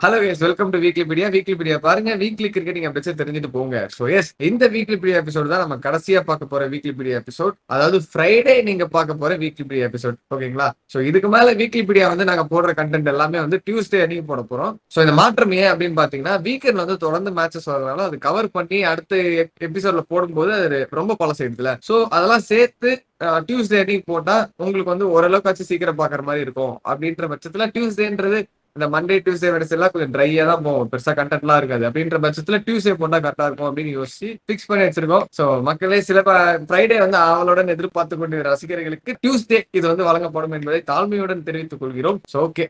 Hello yes welcome to வீக்லிபீடியா பாருங்க weekly cricketing அப்படி தெரிஞ்சுட்டு போங்க. ஸோ எஸ் இந்த வீக்லிபீடியா எபிசோட் தான் நம்ம கடைசியா பார்க்க போற வீக்லிபீடியா எபிசோட். அதாவது ஃப்ரைடே நீங்க பார்க்க போற வீக்லிபீடியா எபிசோட். ஓகேங்களா? ஸோ இதுக்கு மேல வீக்லிபீடியா வந்து நாங்க போடுற கண்டென்ட் எல்லாமே வந்து டியூஸ்டே அன்னைக்கு போட போறோம். ஸோ இந்த மாற்றம் ஏன் அப்படின்னு பாத்தீங்கன்னா வீக்கெண்ட் வந்து தொடர்ந்து மேட்சஸ் வரதுனால அது கவர் பண்ணி அடுத்த எபிசோட்ல போடும்போது அது ரொம்ப பழசாயிடுதுல. ஸோ அதெல்லாம் சேர்த்து டியூஸ்டே அன்னைக்கு போட்டா உங்களுக்கு வந்து ஓரளவுக்காச்சும் சீக்கிரம் பாக்குற மாதிரி இருக்கும். அப்படின்ற பட்சத்துல டியூஸ்டேன்றது இந்த மண்டே டியூஸ்டே வெனஸ்டே எல்லாம் கொஞ்சம் ட்ரையா தான் போகும், பெருசா கண்டென்ட் எல்லாம் இருக்காது. அப்படின்ற பட்சத்துல டியூஸ்டே போட்டா கரெக்டா இருக்கும் அப்படின்னு யோசிச்சு பிக்ஸ் பண்ணி வச்சிருக்கோம். சோ மக்களே சில ஃப்ரைடே வந்து அவளுடன் எதிர்பார்த்து கொண்ட ரசிகர்களுக்கு டியூஸ்டே இது வந்து வழங்கப்படும் என்பதை தாழ்மையுடன் தெரிவித்துக் கொள்கிறோம். சோ ஓகே,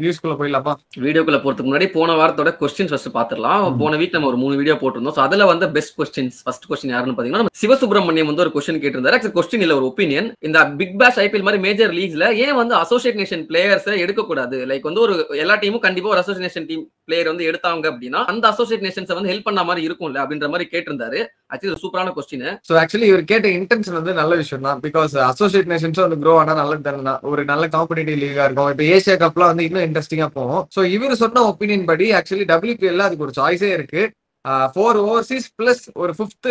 நியூஸ்குள்ள போயிடலாமா? வீடியோக்குள்ள போறதுக்கு முன்னாடி போன வாரத்தோட கொஸ்டின்ஸ் ஃபர்ஸ்ட் பாத்துடலாம். போன வீக் நம்ம ஒரு 3 வீடியோ போட்டிருந்தோம். அதுல வந்து பெஸ்ட் கொஸ்டின்ஸ் ஃபர்ஸ்ட் கொஸ்டின் யாருன்னு பாத்தீங்கன்னா சிவசுப்ரமணியம் வந்து ஒரு கொஸ்டின் கேட்டிருந்தாரு. ஆக்சுவலி கொஸ்டின் இல்ல, ஒரு ஒப்பீனியன். இந்த பிக் பேஷ் ஐபிஎல் மாதிரி மேஜர் லீக்ஸ்ல ஏன் வந்து அசோசியேட் நேஷன் பிளேயர்ஸ் எடுக்க கூடாது? லைக் வந்து ஒரு எல்லா டீமும் கண்டிப்பா ஒரு அசோசியேஷன் டீம் பிளேயர் வந்து எடுத்தாங்க அப்படின்னா அந்த அசோசியேட் நேஷன்ஸ் வந்து ஹெல்ப் பண்ண மாதிரி இருக்கும்ல அப்படின்ற மாதிரி கேட்டிருந்தாரு. ஆக்சுவலி சூப்பரான கொஸ்டின். சோ ஆக்சுவலி இவர் கேட்ட இன்டென்ஷன் வந்து நல்ல விஷயம் தான். பிகாஸ் அசோசியேட் நேஷன்ஸ் வந்து க்ரோ ஆனா நல்லது தானே, ஒரு நல்ல காம்படிட்டிவ் லீகா இருக்கும். இப்ப ஏசியா கப்லாம் வந்து இன்னும் இன்ட்ரெஸ்டிங்கா போகும். சோ இவர் சொன்ன ஒப்பீனியன் படி ஆக்சுவலி WPL அதுக்கு ஒரு சாய்ஸே இருக்கு. 4 ஓவர்சீஸ் பிளஸ் ஒரு 5th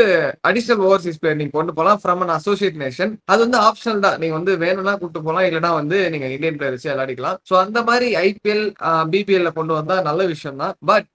அடிஷனல் ஓவர்சீஸ் பிளேயர் நீங்க கொண்டு போலாம் ஃப்ரம் அன் அசோசியேட் நேஷன். அது வந்து ஆப்ஷனல் தான், நீங்க வந்து வேணும்னா கூட்டு போலாம், இல்லைன்னா வந்து நீங்க இந்தியன் பிளேயர் வச்சு விளையாடிக்கலாம். சோ அந்த மாதிரி ஐபிஎல் பிபிஎல்ல கொண்டு வந்தா நல்ல விஷயம் தான். பட்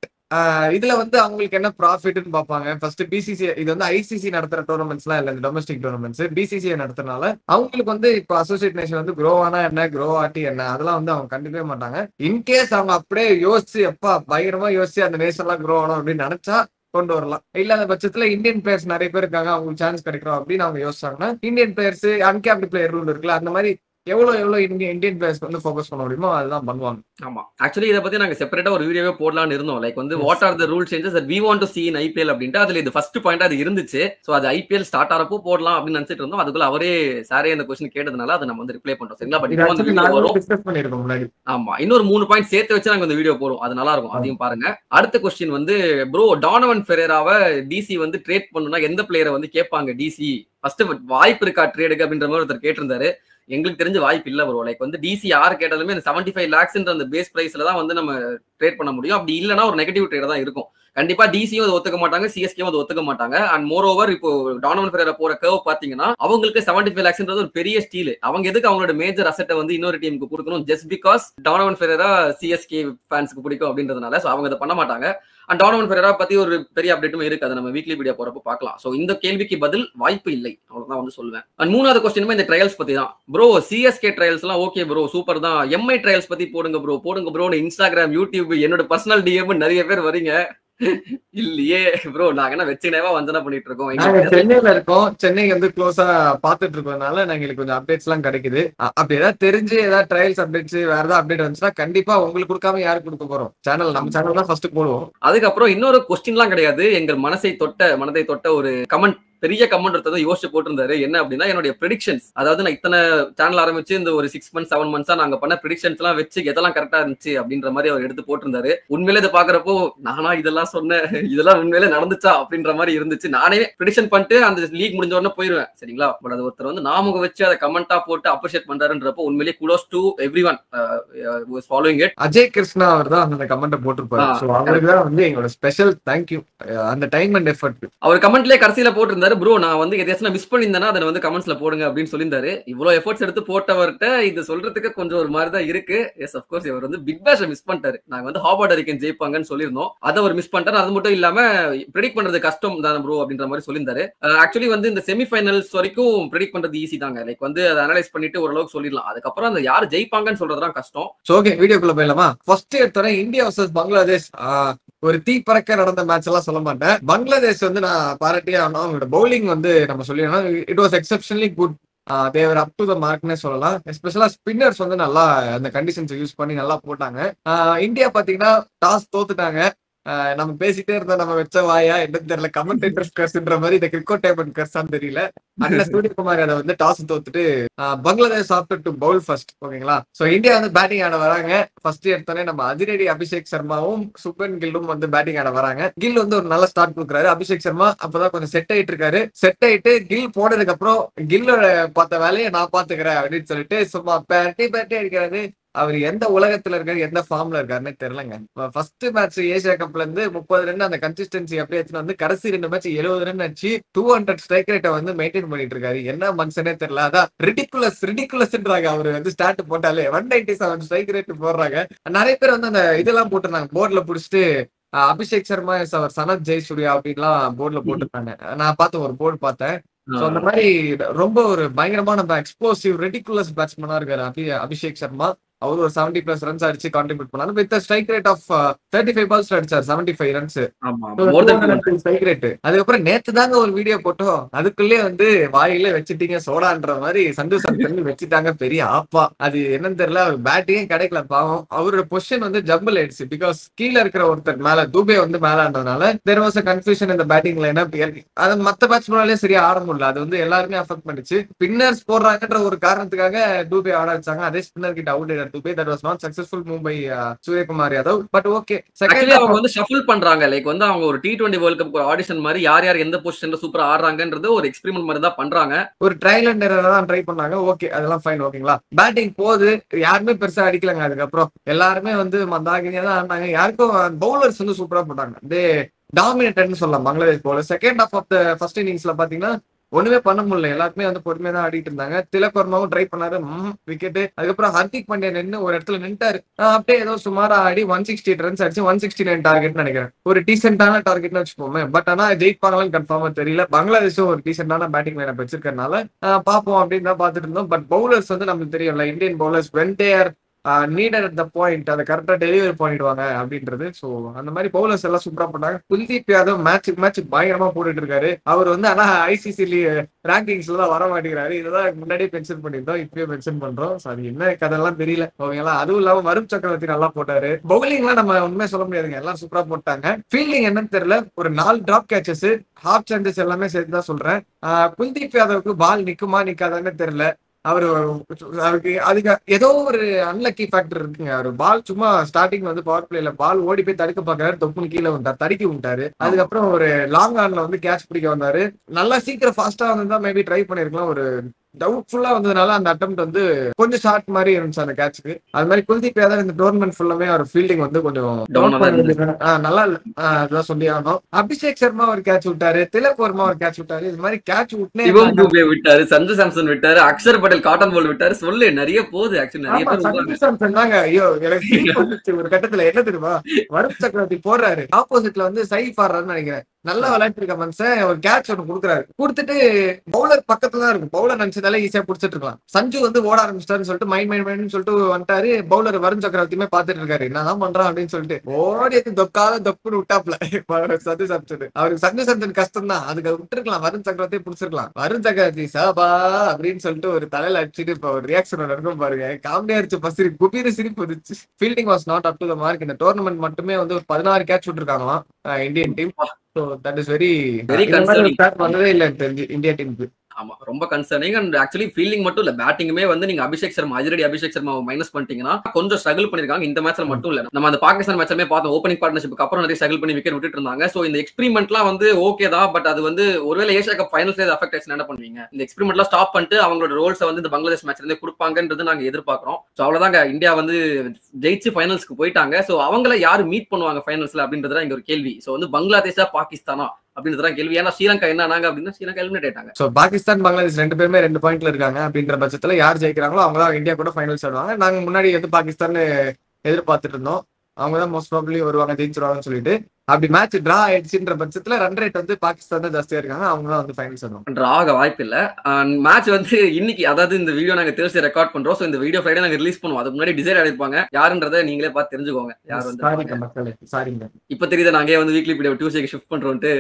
இதுல வந்து அவங்களுக்கு என்ன ப்ராஃபிட்னு பார்ப்பாங்க. ஃபர்ஸ்ட் பிசிசிஐ, இது வந்து ஐசிசி நடத்துற டோர்னமெண்ட்ஸ் எல்லாம் இல்ல, இந்த டொமஸ்டிக் டோர்னமெண்ட்ஸ் பிசிசிஐ நடத்துறதுனால அவங்களுக்கு வந்து இப்போ அசோசியேட் நேஷன் வந்து க்ரோ ஆனா என்ன, க்ரோ ஆட்டி என்ன, அதெல்லாம் வந்து அவங்க கண்டுக்கவே மாட்டாங்க. இன்கேஸ் அவங்க அப்படியே யோசிச்சு எப்பா பயங்கரமா யோசிச்சு அந்த நேஷன் எல்லாம் க்ரோ ஆகணும் அப்படின்னு நினைச்சா கொண்டு வரலாம். இல்லாத பட்சத்துல இந்தியன் பிளேயர்ஸ் நிறைய பேர் இருக்காங்க, அவங்களுக்கு சான்ஸ் கிடைக்கும் அப்படின்னு அவங்க யோசிச்சாங்கன்னா Indian players uncapped player rule இருக்குல்ல, அந்த மாதிரி எவ்வளவு இந்தியன் பிளேயர்ஸ் வந்து ஃபோக்கஸ் பண்ண முடியுமோ அதுதான் பண்ணுவாங்க. ஆமா, ஆக்சுவலி இதை பத்தி நாங்க செப்பரேட்டா ஒரு வீடியோவே போடலாம்னு இருந்தோம். லைக் வந்து what are the rule changes that we want to see in IPL அப்படின்ட்டு அதுல இது ஃபர்ஸ்ட் பாயிண்ட் அது இருந்துச்சு. சோ அது IPL ஸ்டார்ட் ஆறப்போ போடலாம் அப்படின்னு நினைச்சிட்டு இருந்தோம். அதுக்குள்ள அவரே சாரே அந்த क्वेश्चन கேட்டதுனால அதை நம்ம வந்து ரிப்ளை பண்றோம். சரிங்களா? பட் இப்போ வந்து வீடியோ வரும். டிஸ்கஸ் பண்ணிருக்கோம் முன்னாடி. ஆமா, இன்னொரு 3 பாயிண்ட் சேர்த்து வச்சு நாங்க இந்த வீடியோ போறோம். அது நல்லா இருக்கும், அதையும் பாருங்க. அடுத்த क्वेश्चन வந்து ப்ரோ டானவன் ஃபெரேராவை டிசி வந்து ட்ரேட் பண்ணனும்னா எந்த பிளேயரை வந்து கேட்பாங்க டிசி? ஃபர்ஸ்ட் வாய்ப்பு இருக்கா ட்ரேடுக்கு அப்படின்ற மாதிரி ஒருத்தர் கேட்டிருந்தாரு. எங்களுக்கு தெரிஞ்ச வாய்ப்பு இல்ல ப்ரோ. லைக் வந்து டிசி யார் கேட்டாலுமே அந்த 75 lakhsன்ற அந்த பேஸ் பிரைஸ்ல தான் வந்து நம்ம ட்ரேட் பண்ண முடியும். அப்படி இல்லைன்னா ஒரு நெகட்டிவ் ட்ரேட் தான் இருக்கும். கண்டிப்பா டிசியும் அதை ஒத்துக்க மாட்டாங்க, சிஎஸ்கேவும் அதை ஒத்துக்க மாட்டாங்க. அண்ட் மோர் ஓவர் இப்போ டானவன் ஃபெரேரா போற கர்வ் பாத்தீங்கன்னா அவங்களுக்கு 75 lakhsன்றது ஒரு பெரிய ஸ்டீல். அவங்க எதுக்கு அவங்களோட மேஜர் அசெட்டை வந்து இன்னொரு டீமுக்கு கொடுக்கணும் ஜஸ்ட் பிகாஸ் டானவன் ஃபெரேரா சிஎஸ்கே ஃபேன்ஸ்க்கு பிடிக்கும் அப்படின்றதுனால? சோ அவங்க அதை பண்ண மாட்டாங்க. அண்ட் டானவன் ஃபெரேரா பத்தி ஒரு பெரிய அப்டேட்டும் இருக்கு, அதை நம்ம வீக்லிபீடியா போறப்ப பார்க்கலாம். சோ இந்த கேள்விக்கு பதில் வாய்ப்பு இல்லை, அவ்வளவுதான் வந்து சொல்லுவேன். அண்ட் மூணாவது கொஸ்டினுமே இந்த ட்ரையல்ஸ் பத்தி தான். ப்ரோ சிஎஸ்கே ட்ரையல்ஸ் எல்லாம் ஓகே ப்ரோ, சூப்பர் தான். எம்ஐ ட்ரையல்ஸ் பத்தி போடுங்க ப்ரோ இன்ஸ்டாகிராம் யூடியூப் என்னோட பர்சனல் டிஎம் நிறைய பேர் வரீங்க. இல்லையே ப்ரோ, நாங்க என்ன வச்சுனேவா வஞ்சனா பண்ணிட்டு இருக்கோம். சென்னையில இருக்கோம், சென்னை வந்து க்ளோஸா பாத்துட்டு இருக்கறதுனால எங்களுக்கு கொஞ்சம் அப்டேட்ஸ் எல்லாம் கிடைக்குது. அப்படி ஏதாவது தெரிஞ்சு ஏதாவது ட்ரையல்ஸ் அப்டேட்ஸ் வேற ஏதாவது அப்டேட் வந்துச்சுன்னா கண்டிப்பா உங்களுக்கு கொடுக்காம யாருக்கு கொடுக்க போறோம்? சேனல், நம்ம சேனல் தான் ஃபர்ஸ்ட் போடுவோம். அதுக்கப்புறம் இன்னொரு கொஸ்டின் எல்லாம் கிடையாது, எங்கள் மனதை தொட்ட ஒரு கமெண்ட், பெரிய கமெண்ட் ஒருத்தர் யோசிச்சு போட்டிருந்தாரு. என்ன அப்படின்னா என்னுடைய ப்ரெடிக்ஷன்ஸ், அதாவது நான் இத்தனை சேனல் ஆரம்பிச்சு இந்த ஒரு 6 months 7 months நாங்க பண்ண ப்ரெடிக்ஷன்ஸ் எல்லாம் வச்சு எதெல்லாம் கரெக்டா இருந்துச்சு அப்படின்ற மாதிரி அவர் எடுத்து போட்டிருந்தாரு. உண்மையிலே இதை பாக்குறப்போ நானா இதெல்லாம் சொன்னேன், இதெல்லாம் உண்மையிலே நடந்துச்சா அப்படின்ற மாதிரி இருந்துச்சு. நானே ப்ரெடிக்ஷன் பண்ணிட்டு அந்த லீக் முடிஞ்ச உடனே போயிருவேன், சரிங்களா? பட் அது ஒருத்தர் வந்து நாம வச்சு அதை கமெண்டா போட்டு அப்ரிஷியேட் பண்றாருன்றப்போ உண்மையிலே kudos to everyone who is following it. Ajay Krishna அவர் தான் அந்த கமெண்ட் போட்டிருப்பாரு. சோ அவருக்கு தான் வந்து எங்களோட ஸ்பெஷல் தேங்க்யூ. அந்த டைம் அண்ட் எஃபர்ட் அவர் கமெண்ட்லயே கடைசியில போட்டிருந்தாரு, ப்ரோ நான் வந்து எதையாச்சும் மிஸ் பண்ணியிருந்தேன்னா அதை வந்து கமெண்ட்ஸ்ல போடுங்க அப்படின்னு சொல்லியிருந்தாரு. இவ்வளவு எஃபர்ட்ஸ் எடுத்து போட்டவர்கிட்ட இது சொல்றதுக்கு கொஞ்சம் ஒரு மாதிரி தான் இருக்கு. எஸ் அஃப்கோர்ஸ் இவர் வந்து பிக் பேஷை மிஸ் பண்ணிட்டாரு. நாங்க வந்து ஹார்வர்ட் ஹரிக்கேன்ஸ் ஜெயிப்பாங்கன்னு சொல்லியிருந்தோம், அதை அவர் மிஸ் பண்ணிட்டாரு. அது மட்டும் இல்லாம ப்ரெடிக்ட் பண்றது கஷ்டம் தானே ப்ரோ அப்படின்ற மாதிரி சொல்லியிருந்தாரு. ஆக்சுவலி வந்து இந்த செமிஃபைனல்ஸ் வரைக்கும் ப்ரெடிக்ட் பண்றது ஈஸி தாங்க. லைக் வந்து அதை அனலைஸ் பண்ணிட்டு ஓரளவுக்கு சொல்லிடலாம். அதுக்கப்புறம் அந்த யார் ஜெயிப்பாங்கன்னு சொல்றதுதான் கஷ்டம். ஓகே, வீடியோக்குள்ள போயிடலாமா? ஃபர்ஸ்ட் எடுத்தோட இந்தியா வர்சஸ் பங்களாதேஷ், ஒரு தீ பறக்க நடந்த மேட்ச் எல்லாம் சொல்ல மாட்டேன். பங்களாதேஷ் வந்து நான் பாராட்டியே ஆகணும். அவங்களோட பவுலிங் வந்து நம்ம சொல்லிடணும், it was exceptionally good. They're up to the மார்க்னே சொல்லலாம். எஸ்பெஷலா ஸ்பின்னர்ஸ் வந்து நல்லா அந்த கண்டிஷன்ஸ் யூஸ் பண்ணி நல்லா போட்டாங்க. இந்தியா பாத்தீங்கன்னா டாஸ் தோத்துட்டாங்க. நம்ம பேசிட்டே இருந்தா நம்ம வச்ச வாயா என்னன்னு தெரியல, கமெண்டேட்டர்ஸ் கர்ஸ்ன்ற மாதிரி இந்த கிரிக்கெட் டேபிள் கர்ஸான்னு தெரியல. அண்ணன் சூரியகுமார் அதை வந்து டாஸ் தோத்துட்டு Bangladesh opted to bowl first. ஓகேங்களா? சோ இந்தியா வந்து பேட்டிங் ஆட வராங்க. ஃபர்ஸ்ட் எடுத்தோடனே நம்ம அதிரடி அபிஷேக் சர்மாவும் சுப்மன் கில்லும் வந்து பேட்டிங் ஆட வராங்க. கில் வந்து ஒரு நல்ல ஸ்டார்ட் கொடுக்குறாரு. அபிஷேக் சர்மா அப்பதான் கொஞ்சம் செட் ஆயிட்டு இருக்காரு. செட் ஆயிட்டு கில் போனதுக்கு அப்புறம் கில்லோட பார்த்த வேலையை நான் பாத்துக்கிறேன் அப்படின்னு சொல்லிட்டு சும்மா பேட்டி அடிக்கிறாரு. அவர் எந்த உலகத்துல இருக்காரு, எந்த ஃபார்ம்ல இருக்காருன்னே தெரியலங்க. ஃபர்ஸ்ட் மேட்ச் ஏசியா கப்ல இருந்து 30 ரன் அந்த கன்சிஸ்டன்சி அப்படியே எடுத்துட்டு வந்து கடைசி 2 மேட்ச் 70 ரன் அடிச்சு 200 ஸ்ட்ரைக் ரேட்டை வந்து மெயின்டைன் பண்ணிட்டு இருக்காரு. என்ன மனுஷனே தெரியல. அதான் ரிடிகுலஸ்ன்றாங்க. அவரு வந்து ஸ்டார்ட் போட்டாலே 197 ஸ்ட்ரைக் ரேட் போடுறாங்க. நிறைய பேர் வந்து அந்த இதெல்லாம் போட்டுருந்தாங்க போர்ட்ல புடிச்சிட்டு அபிஷேக் சர்மா இஸ் அவர் சனத் ஜெயசூர்யா அப்படின்லாம் போர்ட்ல போட்டுருக்காங்க. நான் பார்த்தேன், ஒரு போர்டு பார்த்தேன். சோ அந்த மாதிரி ரொம்ப ஒரு பயங்கரமான எக்ஸ்ப்ளோசிவ் ரெடிகுலஸ் பேட்ஸ்மேனா இருக்காரு அபிஷேக் சர்மா. அவர் ஒரு 70+ ரன்ஸ் அடிச்சு கான்ட்ரிபியூட் பண்ணாரு. With strike rate of 35 balls அடிச்சார் 75 ரன்ஸ். Strike rate. அதுக்கப்புறம் நேத்து தாங்க ஒரு வீடியோ போட்டோம். அதுக்குள்ளே வந்து வாயில வச்சுட்டீங்க சோடான்ற மாதிரி சந்து சந்து வச்சுட்டாங்க. பெரிய ஆப்பா. அது என்னன்னு தெரியல. அவர் பேட்டிங்கே கிடைக்கல பாவம். அவரோட பொசிஷன் வந்து ஜம்பிள் ஆயிடுச்சு. பிகாஸ் கீழே இருக்கிற ஒருத்தர் மேல தூபே வந்து மேலன்றதுனால தேர் வாஸ் கன்ஃபியூஷன் இந்த பேட்டிங் லைனப். அது மத்த பேட்ஸ்மேனாலே சரியா ஆட முடியல. அது வந்து எல்லாருமே அஃபெக்ட் பண்ணிச்சு. ஸ்பின்னர்ஸ் போடுறாங்கன்ற ஒரு காரணத்துக்காக டூபே ஆட வச்சாங்க. அதே ஸ்பின்னர் கிட்ட out Dubey. That was not successful move by Suryakumar Yadav. But okay. Actually அவங்க வந்து ஷஃபிள் பண்றாங்க. லைக் வந்து அவங்க ஒரு T20 வேர்ல்ட் கப் ஒரு ஆடிஷன் மாதிரி யார் யார் எந்த பொசிஷன்ல சூப்பரா ஆடுறாங்கன்றது ஒரு எக்ஸ்பெரிமெண்ட் மாதிரி தான் பண்றாங்க. ஒரு ட்ரையல் அண்ட் எரர் தான் ட்ரை பண்ணாங்க. ஓகே, அதெல்லாம் ஃபைன். ஓகேங்களா. பேட்டிங் போது யாருமே பெருசா அடிக்கலங்க. அதுக்கப்புறம் எல்லாருமே வந்து மந்தாகினியா தான் ஆடினாங்க. யாருக்கும் பவுலர்ஸ் வந்து சூப்பரா போட்டாங்க. தே டாமினேட்டட்னு சொல்லலாம் Bangladesh bowler. Second half of the first இன்னிங்ஸ்ல பாத்தீங்கன்னா ஒண்ணுமே பண்ண முடியல. எல்லாருமே வந்து பொறுமையா தான் ஆடிட்டு இருந்தாங்க. திலக் வர்மாவும் ட்ரை பண்ணாரு விக்கெட். அதுக்கப்புறம் ஹர்திக் பாண்டியா நின்று ஒரு இடத்துல நின்ட்டாரு. அப்படியே ஏதோ சுமாரா ஆடி 168 ரன்ஸ் அடிச்சு 169 டார்கெட் நினைக்கிறேன். ஒரு டீசென்டான டார்கெட்னு வச்சுக்கோமே. பட் ஆனா ஜெயிப்பாங்களான்னு கன்ஃபார்மா தெரியல. பங்களாதேஷும் ஒரு டீசென்டான பேட்டிங் லைனப் வச்சிருக்கனால பாப்போம் அப்படின்னு தான் பாத்துட்டு இருந்தோம். பட் பவுலர்ஸ் வந்து நமக்கு தெரியும்ல, Indian bowlers when they are needed at the point அதை கரெக்டா டெலிவரி பண்ணிடுவாங்க அப்படின்றது. சோ அந்த மாதிரி பவுலர்ஸ் எல்லாம் சூப்பரா பண்ணாங்க. குல்தீப் யாதவ் மேட்ச் பயங்கரமா போட்டுட்டு இருக்காரு. அவர் வந்து ஆனா ஐசிசி ரேங்கிங்ஸ்ல தான் வர மாட்டேங்கிறாரு. இதுதான் முன்னாடியே மென்ஷன் பண்ணிருந்தோம், இப்பயே மென்ஷன் பண்றோம். அது என்ன கதெல்லாம் தெரியல. ஓகேங்களா. அதுவும் இல்லாம வருண் சக்கரவர்த்தி நல்லா போட்டாரு. பவுலிங் எல்லாம் நம்ம உண்மையா சொல்ல முடியாதுங்க, எல்லாம் சூப்பரா போட்டாங்க. ஃபீல்டிங் என்னன்னு தெரியல. ஒரு 4 டிராப் கேச்சஸ், ஹாஃப் சான்சஸ் எல்லாமே சேர்த்து தான் சொல்றேன். குல்தீப் யாதவுக்கு பால் நிக்குமா நிக்காதான்னு தெரியல. அவருக்கு அதுக்கு ஏதோ ஒரு அன்லக்கி ஃபேக்டர் இருக்குங்க. அவர் பால் சும்மா ஸ்டார்டிங் வந்து பவர் பிளேல பால் ஓடி போய் தடுக்க பாக்குறாரு, தொப்புன்னு கீழே வந்தார், தடுக்கி விட்டாரு. அதுக்கப்புறம் ஒரு லாங் ஆன்ல வந்து கேட்ச் பிடிக்க வந்தாரு. நல்லா சீக்கிரம் ஃபாஸ்டா வந்து மேபி ட்ரை பண்ணிருக்கலாம். ஒரு டவுட்ஃபுல்லா வந்ததுனால அந்த அட்டெம்ப்ட் வந்து கொஞ்சம் ஷார்ட் மாதிரி இருந்துச்சு அந்த கேட்சுக்கு. அது மாதிரி குல்தீப் யாதவ் இந்த டோர்னமெண்ட் ஃபுல்லாமே அவர் ஃபீல்டிங் வந்து கொஞ்சம் நல்லா அதான் சொல்லி ஆகணும். அபிஷேக் சர்மா ஒரு கேட்ச் விட்டாரு, திலக் வர்மா ஒரு கேட்ச் விட்டாரு. இது மாதிரி கேட்ச் விட்டாரு, சஞ்சு சாம்சன் விட்டாரு, அக்ஷர் பட்டேல் காட்டன் பால் விட்டாரு. சொல்லு நிறைய போகுது. சஞ்சு சாம்சன் தாங்க. ஐயோ எனக்கு ஒரு கட்டத்துல என்ன தெரியுமா, வருண் சக்கரவர்த்தி போடுறாரு, ஆப்போசிட்ல வந்து சைஃப் ஆடுறாருன்னு நினைக்கிறேன். நல்லா விளையாட்டு இருக்க மனுஷன் ஒரு கேட்ச் ஒன்று கொடுக்குறாரு. கொடுத்துட்டு பவுலர் பக்கத்துல தான் இருக்கும். பவுலர் நினைச்சதால ஈஸியா புடிச்சிட்டு இருக்கலாம். சஞ்சு வந்து ஓட ஆரம்பிச்சிட்டாருன்னு சொல்லிட்டு மைண்ட் சொல்லிட்டு வந்துட்டாரு. பவுலர் வருண் சக்கரவர்த்தியுமே பாத்துட்டு இருக்காரு, என்னதான் பண்றான் அப்படின்னு சொல்லிட்டு ஓடி தொக்காத தொப்புன்னு விட்டாப்ல சஞ்சு சாம்சன். அவருக்கு சஞ்சு சாம்சன் கஷ்டம் தான், அதுக்கு விட்டுருக்கலாம், வருண் சக்கரவர்த்தி புடிச்சிருக்கலாம். வருண் சக்கரவர்த்தி சாபா அப்படின்னு சொல்லிட்டு ஒரு தலையில அடிச்சுட்டு இப்ப ஒரு ரியாக்ஷன் இருக்கும் பாருங்க, காமெடியா இருந்துச்சு. பசிரி குபீர் சிரிப்பு வந்துச்சு. Fielding was not up to the mark. இந்த டோர்னமெண்ட் மட்டுமே வந்து ஒரு 16 கேட்ச் விட்டுருக்காங்களாம் Indian team. So that is very concerning. வந்ததே இல்ல இந்தியா டீமுக்கு. ஆமா, ரொம்ப கன்சர்னிங். அண்ட் ஆக்சுவலி ஃபீல்டிங் மட்டும் இல்ல, பேட்டிங்குமே வந்து நீங்க அபிஷேக் சர்மா அதிரடி அபிஷேக் சர்மா மைனஸ் பண்ணிட்டீங்கன்னா கொஞ்சம் ஸ்ட்ரகிள் பண்ணிருக்காங்க. இந்த மேட்ச்ல மட்டும் இல்ல, நம்ம அந்த பாகிஸ்தான் மேட்ச்லமே பார்த்தோம். ஓப்பனிங் பார்ட்னர்ஷிப்க்கு அப்புறம் நிறைய ஸ்ட்ரகிள் பண்ணி விக்கெட் விட்டுட்டு இருந்தாங்க. சோ இந்த எக்ஸ்பெரிமெண்ட்லாம் வந்து ஓகே தான். பட் அது வந்து ஒருவேளை ஏசியா கப் ஃபைனல்ஸ்ல அஃபெக்ட் ஆச்சு என்ன பண்ணுவீங்க? இந்த எக்ஸ்பெரிமெண்ட்லாம் ஸ்டாப் பண்ணிட்டு அவங்களோட ரோல்ஸை வந்து இந்த பங்களாதேஷ் மேட்ச்ல இருந்து கொடுப்பாங்கன்றது நாங்க எதிர்பார்க்கிறோம். சோ அவ்வளவுதாங்க, இந்தியா வந்து ஜெயிச்சு ஃபைனல்ஸ்க்கு போயிட்டாங்க. சோ அவங்கள யாரு மீட் பண்ணுவாங்க ஃபைனல்ஸ்ல அப்படின்றதுதான் இங்க ஒரு கேள்வி. சோ வந்து பங்களாதேஷா பாகிஸ்தானா அப்படின்றதான் கேள்வி. ஏன்னா ஸ்ரீலங்கா என்ன ஆனாங்க அப்படின்னா ஸ்ரீலங்கா எலிமினேட் ஆயிட்டாங்க. சோ பாகிஸ்தான் பங்களாதேஷ் ரெண்டு பேருமே 2 பாயிண்ட்ல இருக்காங்க. அப்படின்ற பட்சத்துல யார் ஜெயிக்கிறாங்களோ அவங்க தான் இந்தியா கூட ஃபைனல்ஸ் ஆடுவாங்க. நாங்க முன்னாடி வந்து பாகிஸ்தான் எதிர்பார்த்துட்டு இருந்தோம். அவங்க தான் மோஸ்ட் ப்ராபபிலி வருவாங்க, ஜெயிச்சிருவாங்கன்னு சொல்லிட்டு. அப்படி மேட்ச் டிரா ஆயிடுச்சுன்ற பட்சத்துல ரன் ரேட் வந்து பாகிஸ்தான் தான் ஜாஸ்தியா இருக்காங்க. அவங்க தான் வந்து ஃபைனல்ஸ் ஆடுவாங்க. டிரா ஆக வாய்ப்பு இல்ல. மேட்ச் வந்து இன்னைக்கு, அதாவது இந்த வீடியோ நாங்க தேர்ஸ்டே ரெக்கார்ட் பண்றோம். சோ இந்த வீடியோ ஃப்ரைடே நாங்க ரிலீஸ் பண்ணுவோம். அதுக்கு முன்னாடி டிசைட் ஆயிருப்பாங்க யாருன்றதை நீங்களே பார்த்து தெரிஞ்சுக்கோங்க. யார் வந்து சாரிங்க இப்ப தெரியுது நாங்க வந்து வீக்லி வீடியோ டியூஸ்டேக்கு ஷிஃப்ட் பண்றோம்ட்டு.